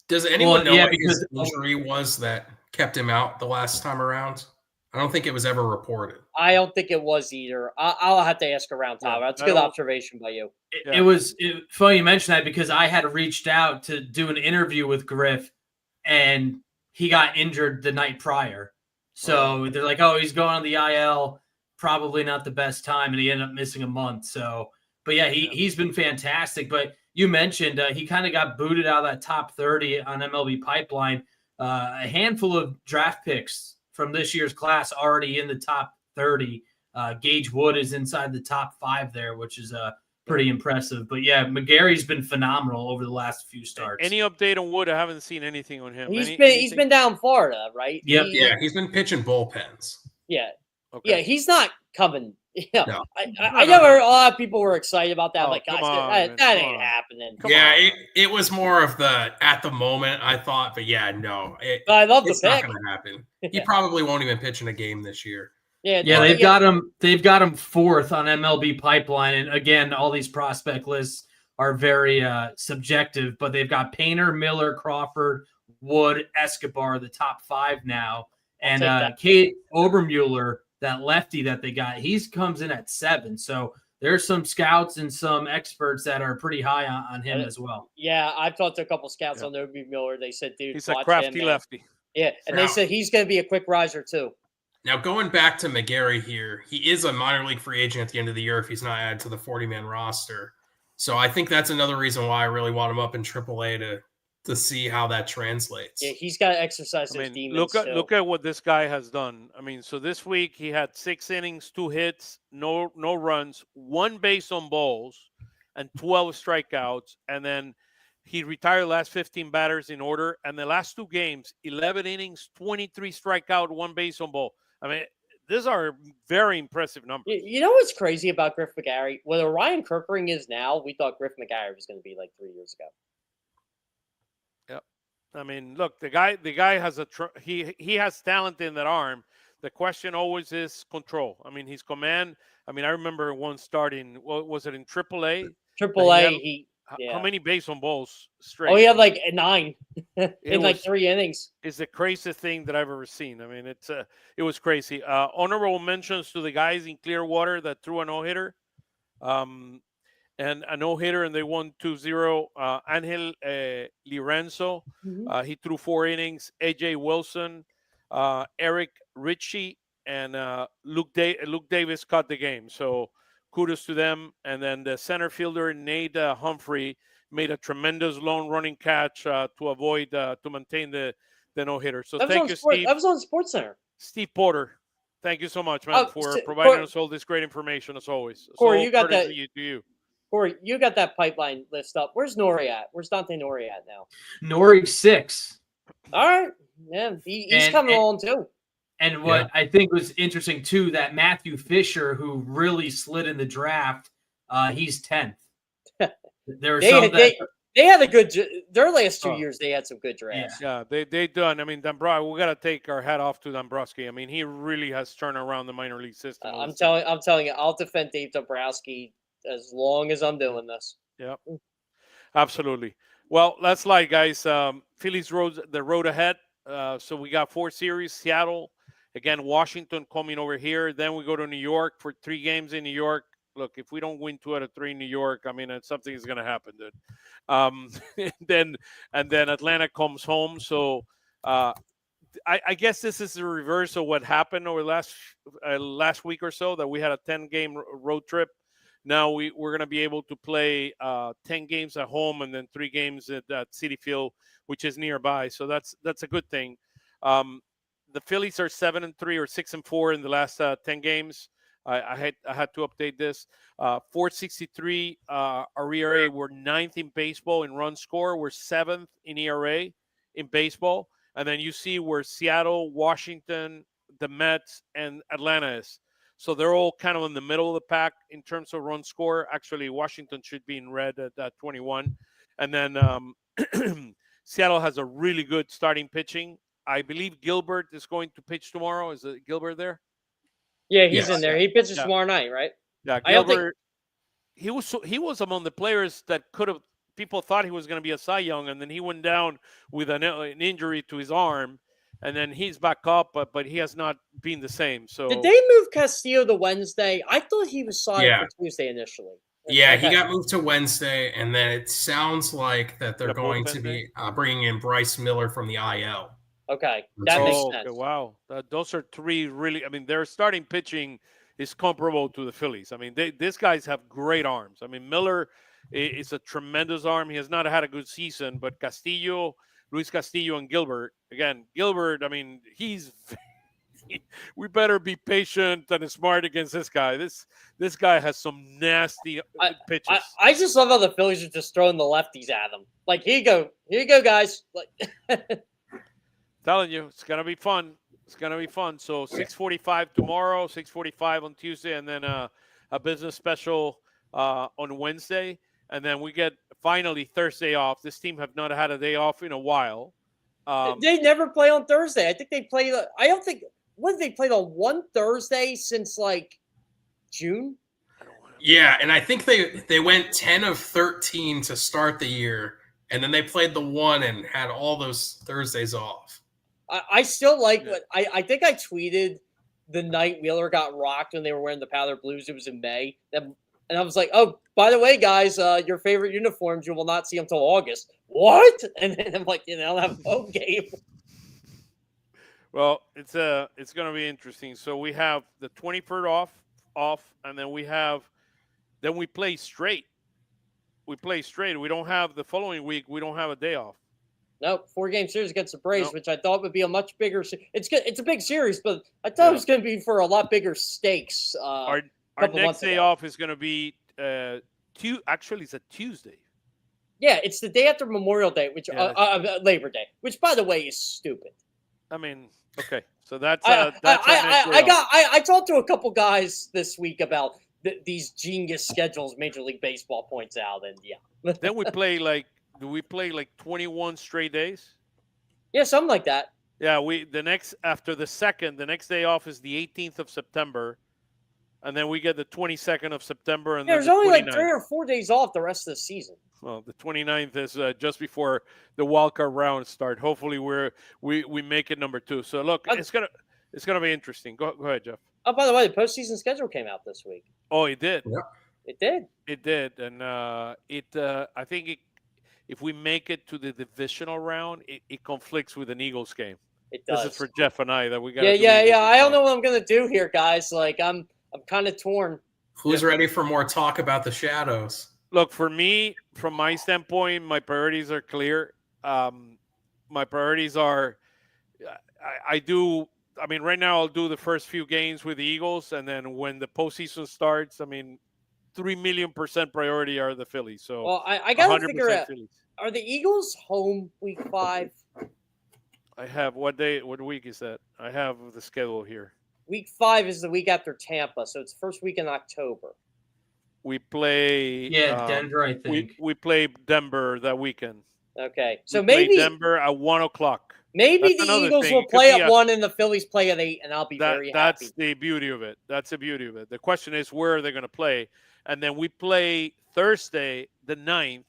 Does anyone know what his injury was that kept him out the last time around? I don't think it was ever reported. I don't think it was either. I'll have to ask around, Tyler. That's a good observation by you. It was funny you mentioned that because I had reached out to do an interview with Griff, and he got injured the night prior. So they're like, oh, he's going on the IL. Probably not the best time, and he ended up missing a month. So, but yeah, he's been fantastic. But you mentioned he kind of got booted out of that top 30 on MLB Pipeline. A handful of draft picks from this year's class already in the top 30. Gage Wood is inside the top 5 there, which is pretty impressive. But yeah, McGarry's been phenomenal over the last few starts. Any update on Wood? I haven't seen anything on him. He's been down Florida, right? Yep. He's been pitching bullpens. Yeah. Okay. Yeah, he's not coming. Yeah, no. I know a lot of people were excited about that. Oh, like, guys, that ain't happening. It was more of the at the moment I thought, but yeah, no, I love the it's pick. not going to happen. He probably won't even pitch in a game this year. Yeah, they've got him. They've got him 4th on MLB Pipeline, and again, all these prospect lists are very subjective. But they've got Painter, Miller, Crawford, Wood, Escobar, the top 5 now, and Kate Obermueller. That lefty that they got, he comes in at 7. So there's some scouts and some experts that are pretty high on him as well. Yeah, I've talked to a couple scouts on Obi Miller. They said, dude, he's a crafty lefty. Yeah, and they said he's going to be a quick riser too. Now, going back to McGarry here, he is a minor league free agent at the end of the year if he's not added to the 40-man roster. So I think that's another reason why I really want him up in AAA to see how that translates. Yeah, he's got to exercise his demons. Look at what this guy has done. I mean, so this week he had 6 innings, 2 hits, no runs, 1 base on balls, and 12 strikeouts. And then he retired last 15 batters in order. And the last 2 games, 11 innings, 23 strikeout, 1 base on ball. I mean, these are very impressive numbers. You know what's crazy about Griff McGarry? What Orion Kirkering is now, we thought Griff McGarry was going to be like 3 years ago. I mean, look, the guy has he has talent in that arm. The question always is control. I mean, his command. I mean, I remember one starting. What was it in AAA? AAA. How many base on balls straight? Oh, he had like 9 in like 3 innings. It's the craziest thing that I've ever seen. I mean, it was crazy. Honorable mentions to the guys in Clearwater that threw a no-hitter. And a no-hitter, and they won 2-0. Angel Lirenzo, he threw 4 innings. A.J. Wilson, Eric Ritchie, and Luke Davis caught the game. So kudos to them. And then the center fielder, Nate Humphrey, made a tremendous lone running catch to maintain the no-hitter. So thank you, Steve. That was on SportsCenter. Steve Porter. Thank you so much, man, for providing us all this great information, as always. Corey, you got that. To you. Corey, you got that pipeline list up. Where's Nori at? Where's Dante Nori at now? Nori's 6. All right. Yeah, he's coming along too. And what I think was interesting too, that Matthew Fisher, who really slid in the draft, he's 10th. There were they had a good their last 2 years. They had some good drafts. Yeah, they done. I mean, we got to take our hat off to Dombrowski. I mean, he really has turned around the minor league system. I'm telling you, I'll defend Dave Dombrowski as long as I'm doing this. Yep, absolutely. Well, that's like, guys. Phillies the road ahead. So we got 4 series: Seattle, again, Washington coming over here. Then we go to New York for 3 games in New York. look, if we don't win 2 out of 3 in New York, I mean, something is going to happen, dude. And then Atlanta comes home. So I guess this is the reverse of what happened over last week or so, that we had a 10-game road trip. Now we're going to be able to play 10 games at home and then 3 games at Citi Field, which is nearby. So that's a good thing. The Phillies are 7-3 or 6-4 in the last 10 games. I had to update this. 4.63 our ERA. We're 9th in baseball in run score. We're 7th in ERA in baseball. And then you see where Seattle, Washington, the Mets, and Atlanta is. So they're all kind of in the middle of the pack in terms of run score. Actually, Washington should be in red at 21. And then Seattle has a really good starting pitching. I believe Gilbert is going to pitch tomorrow. Is it Gilbert there? Yeah, he's in there. He pitches tomorrow night, right? Yeah, Gilbert. He was among the players that could have. People thought he was going to be a Cy Young, and then he went down with an injury to his arm, and then he's back up, but he has not been the same. So did they move Castillo to Wednesday? I thought he was signed for Tuesday initially. Yeah, he got moved to Wednesday, and then it sounds like that they're going to be bringing in Bryce Miller from the IL. Okay, that makes sense. Okay, wow, those are 3 really. I mean, their starting pitching is comparable to the Phillies. I mean, these guys have great arms. I mean, Miller is a tremendous arm. He has not had a good season, but Luis Castillo, and Gilbert. Again, Gilbert. I mean, we better be patient and smart against this guy. This guy has some nasty pitches. I just love how the Phillies are just throwing the lefties at him. Like, here you go, guys. Like, telling you, it's gonna be fun. It's gonna be fun. So 6:45 tomorrow, 6:45 on Tuesday, and then a business special on Wednesday, and then we get finally Thursday off. This team have not had a day off in a while. They never play on Thursday. I think they play. I don't think. When they played on one Thursday since like June. Yeah, and I think they went 10 of 13 to start the year, and then they played the one and had all those Thursdays off. I still like what I think I tweeted the night Wheeler got rocked when they were wearing the powder blues. It was in May. And I was like, oh, by the way, guys, your favorite uniforms you will not see until August. What? And then I'm like, I'll have a home game. Well, it's going to be interesting. So we have the 23rd off, and then we play straight. We play straight. We don't have the following week. We don't have a day off. Nope, 4-game series against the Braves, which I thought would be a much bigger. It's good. It's a big series, but I thought it was going to be for a lot bigger stakes. Our next day off is going to be actually it's a Tuesday. Yeah, it's the day after Memorial Day, which Labor Day, which by the way is stupid. I mean, okay, so that's I talked to a couple guys this week about these genius schedules Major League Baseball points out, and yeah. Then we play like. Do we play like 21 straight days? Yeah, something like that. Yeah, after the second, the next day off is the 18th of September, and then we get the 22nd of September, and there's then only like 3 or 4 days off the rest of the season. Well, the 29th is just before the wildcard round start. Hopefully, we make it number 2. So look, it's gonna be interesting. Go ahead, Jeff. Oh, by the way, the postseason schedule came out this week. Oh, it did. Yeah, it did. It did, and I think if we make it to the divisional round, it conflicts with an Eagles game. It does. This is for Jeff and I that we got. Yeah. I don't know what I'm gonna do here, guys. Like I'm kind of torn. Who's ready for more talk about the shadows? Look, for me, from my standpoint, my priorities are clear. My priorities are, I mean, right now I'll do the first few games with the Eagles, and then when the postseason starts, I mean, 3,000,000% priority are the Phillies. So, well, I gotta figure out. Phillies. Are the Eagles home week 5? I have what week is that? I have the schedule here. Week 5 is the week after Tampa, so it's first week in October. We play. Denver. I think we play Denver that weekend. Okay, so we maybe play Denver at 1:00. Maybe the Eagles will play at 1 and the Phillies play at 8, and I'll be very happy. That's the beauty of it. The question is, where are they going to play? And then we play Thursday, the 9th,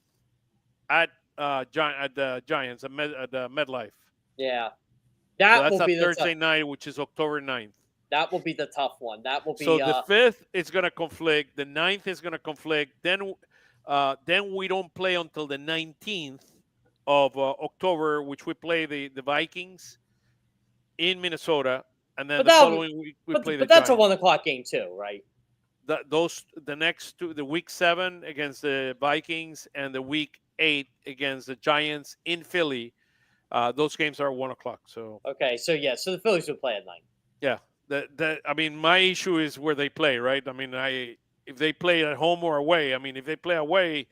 at the Giants at the MetLife. Yeah, That's a Thursday night, which is October 9th. That will be the tough one. That will be. So the 5th is going to conflict. The 9th is going to conflict. Then we don't play until the 19th of October, which we play the Vikings in Minnesota, and then the following week we play the That's Giants. a 1 o'clock game too, right? The next two, the week 7 against the Vikings and the week 8 against the Giants in Philly. Those games are 1 o'clock. So okay, so the Phillies would play at 9. Yeah, I mean, my issue is where they play, right? I mean, if they play at home or away. I mean, if they play away,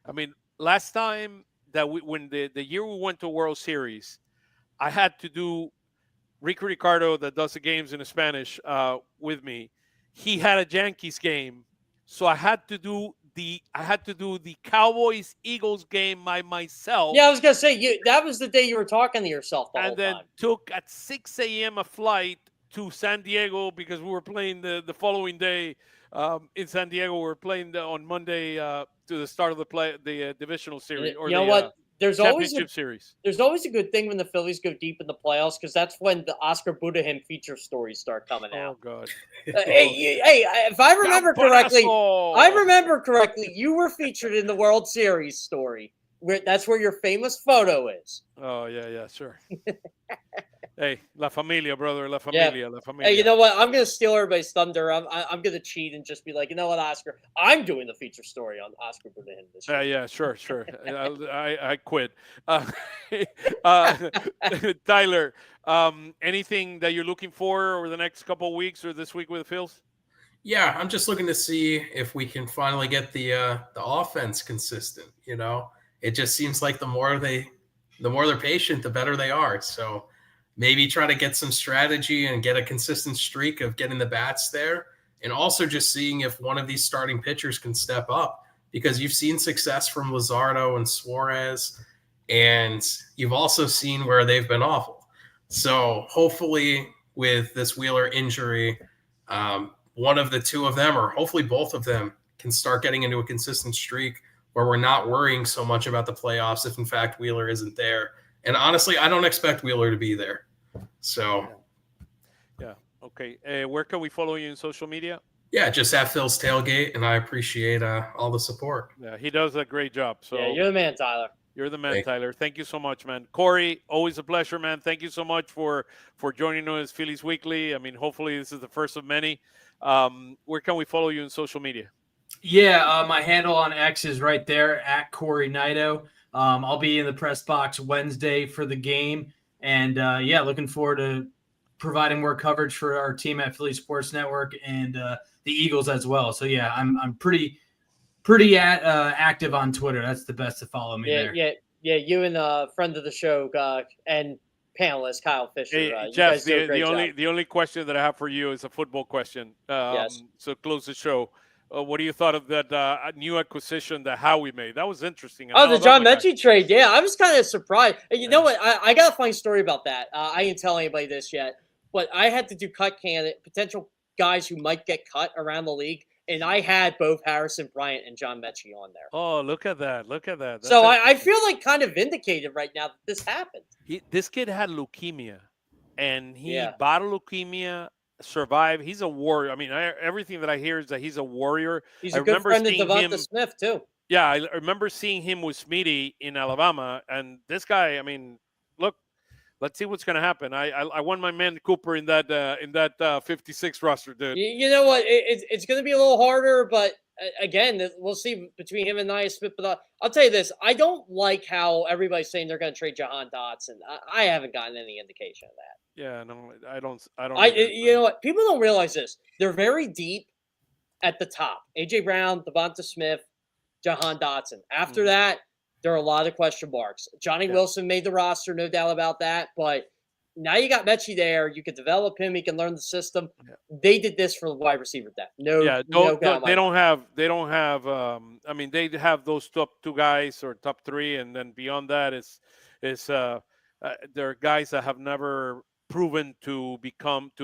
I mean, last time that when the year we went to World Series, I had to do Ricky Ricardo that does the games in Spanish with me. He had a Yankees game, so I had to do the Cowboys Eagles game by myself. Yeah, I was gonna say that was the day you were talking to yourself the whole and then time. took at 6 a.m. a flight to San Diego because we were playing the following day in San Diego. We were playing on Monday to the start of the divisional series or the championship series. There's always a good thing when the Phillies go deep in the playoffs because that's when the Oscar Budejen feature stories start coming out. Oh God! Hey, if I remember correctly, you were featured in the World Series story. That's where your famous photo is. Oh yeah, sure. Hey, La Familia, brother, La Familia, La Familia. Hey, you know what? I'm gonna steal everybody's thunder. I'm gonna cheat and just be like, you know what, Oscar? I'm doing the feature story on Oscar Budejen this year. Yeah, sure. I quit. Tyler, anything that you're looking for over the next couple of weeks or this week with the Phils? Yeah, I'm just looking to see if we can finally get the offense consistent. You know, it just seems like the more they're patient, the better they are. So maybe try to get some strategy and get a consistent streak of getting the bats there, and also just seeing if one of these starting pitchers can step up, because you've seen success from Luzardo and Suarez, and you've also seen where they've been awful. So hopefully with this Wheeler injury, one of the two of them, or hopefully both of them, can start getting into a consistent streak where we're not worrying so much about the playoffs if in fact Wheeler isn't there. And honestly, I don't expect Wheeler to be there. So, yeah. Okay. Where can we follow you in social media? Yeah, just at Philstailgate, and I appreciate all the support. Yeah, he does a great job. So yeah, you're the man, Tyler. You're the man, Tyler. Thank you so much, man. Cory, always a pleasure, man. Thank you so much for joining us, Phillies Weekly. I mean, hopefully this is the first of many. Where can we follow you in social media? Yeah, my handle on X is right there at Cory Nidoh. I'll be in the press box Wednesday for the game. And, looking forward to providing more coverage for our team at Philly Sports Network and the Eagles as well. So, yeah, I'm pretty active on Twitter. That's the best to follow me there. Yeah, you and a friend of the show and panelist Kyle Fisher. Hey, Jeff, the only question that I have for you is a football question. Yes. So close the show. What do you thought of that new acquisition that Howie made? That was interesting. The John Mechie trade. Yeah, I was kind of surprised. You know what? I got a funny story about that. I didn't tell anybody this yet, but I had to do potential guys who might get cut around the league, and I had both Harrison Bryant and John Mechie on there. Oh, look at that. That's so I feel like kind of vindicated right now that this happened. This kid had leukemia, and he battled leukemia, survived. He's a warrior. I mean, everything that I hear is that he's a warrior. He's a good friend of Devonta Smith, too. Yeah, I remember seeing him with Smitty in Alabama, and this guy, I mean, look, let's see what's going to happen. I want my man Cooper in that 56 roster, dude. You know what? It's going to be a little harder, but again, we'll see between him and Nia Smith. But I'll tell you this: I don't like how everybody's saying they're going to trade Jahan Dotson. I haven't gotten any indication of that. Yeah, no, I don't. You know what? People don't realize this. They're very deep at the top. A.J. Brown, Devonta Smith, Jahan Dotson. After that, there are a lot of question marks. Johnny Wilson made the roster, no doubt about that. But now you got Mechie there. You can develop him. He can learn the system. Yeah. They did this for the wide receiver depth. They don't have. I mean, they have those top two guys or top three, and then beyond that is there are guys that have never proven to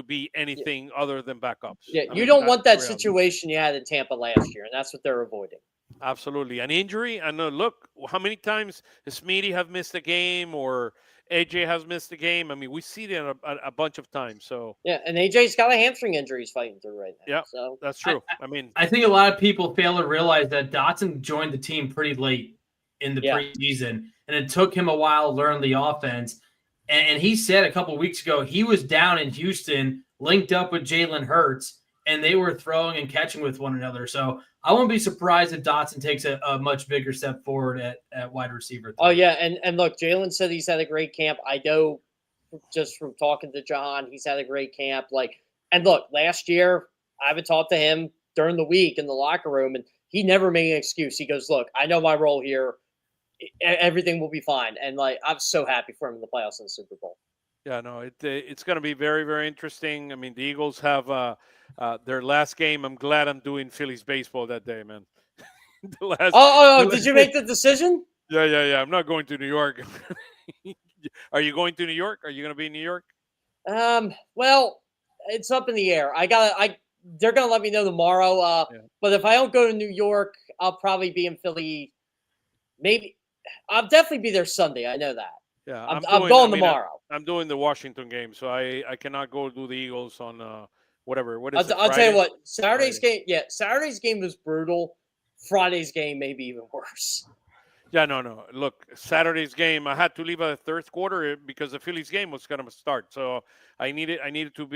be anything other than backups. Yeah, you don't want that situation you had in Tampa last year, and that's what they're avoiding. Absolutely. An injury, and look, how many times Smitty have missed a game, or AJ has missed a game. I mean, we see that a bunch of times. So yeah, and AJ's got a hamstring injury he's fighting through right now. Yeah, so that's true. I think a lot of people fail to realize that Dotson joined the team pretty late in the preseason, and it took him a while to learn the offense. And he said a couple of weeks ago he was down in Houston, linked up with Jalen Hurts, and they were throwing and catching with one another. So I won't be surprised if Dotson takes a much bigger step forward at wide receiver. Oh, yeah, and look, Jalen said he's had a great camp. I know just from talking to John, he's had a great camp. And look, last year I would talk to him during the week in the locker room, and he never made an excuse. He goes, look, I know my role here. Everything will be fine. And I'm so happy for him in the playoffs and the Super Bowl. Yeah, no, it's going to be very, very interesting. I mean, the Eagles have their last game. I'm glad I'm doing Phillies baseball that day, man. Did you make the decision? Yeah. I'm not going to New York. Are you going to New York? Are you going to be in New York? Well, it's up in the air. They're going to let me know tomorrow. But if I don't go to New York, I'll probably be in Philly. Maybe I'll definitely be there Sunday. I know that. Yeah, I'm going tomorrow. I'm doing the Washington game, so I cannot go do the Eagles on whatever. What is it? I'll tell you what. Saturday's game was brutal. Friday's game may be even worse. Yeah, no. Look, Saturday's game, I had to leave at the third quarter because the Phillies game was going to start. So I needed to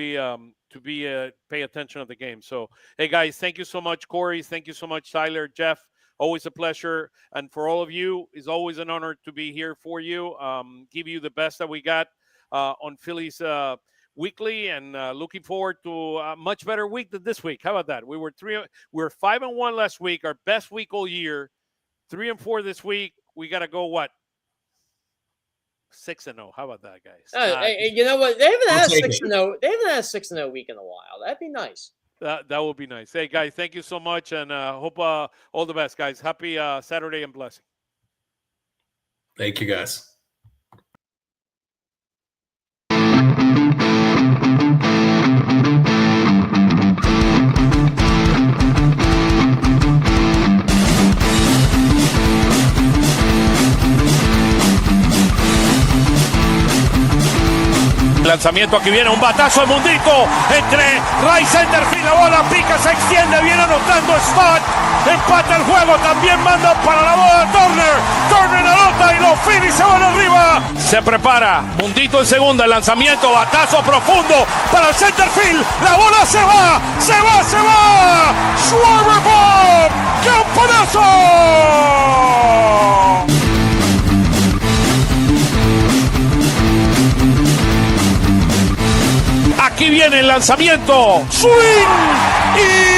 pay attention to the game. So hey guys, thank you so much, Cory. Thank you so much, Tyler, Jeff. Always a pleasure. And for all of you, it's always an honor to be here for you. Give you the best that we got on Phillies Weekly, and looking forward to a much better week than this week. How about that? We were 5-1 last week, our best week all year. 3-4 this week. We got to go, 6-0. How about that, guys? You know what? They haven't had a 6-0. They haven't had a 6-0 week in a while. That'd be nice. That would be nice. Hey, guys, thank you so much, and hope all the best, guys. Happy Saturday and blessing. Thank you, guys. Lanzamiento, aquí viene un batazo de Mundito entre right center field, la bola pica, se extiende, viene anotando Stott, empata el juego, también manda para la bola Turner anota y los Phillies se van arriba. Se prepara Mundito en segunda, el lanzamiento, batazo profundo para el center field, la bola se va, Schwarber Bob, ¡campanazo! Aquí viene el lanzamiento. Swing y